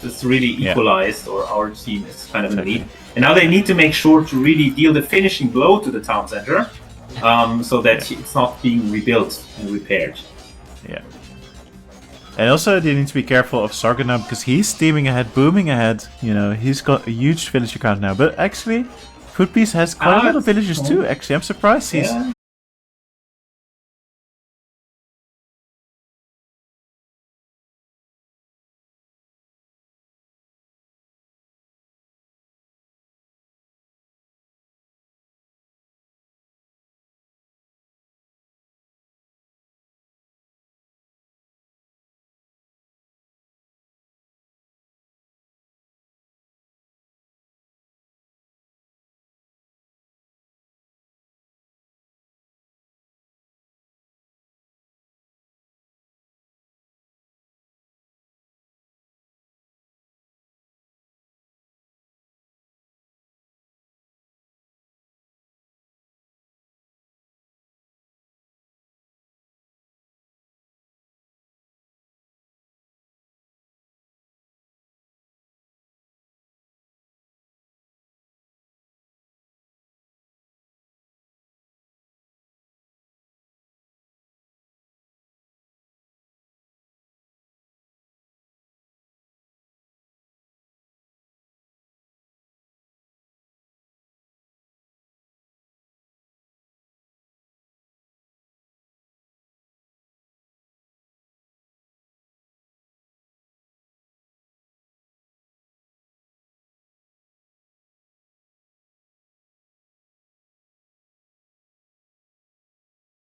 it's really equalized, or our team is kind of in the lead. And now they need to make sure to really deal the finishing blow to the town center. So that it's not being rebuilt and repaired. Yeah. And also they need to be careful of Sargon now because he's steaming ahead, booming ahead. He's got a huge villager count now. But actually, Foodpiece has quite a lot of villagers too. Actually, I'm surprised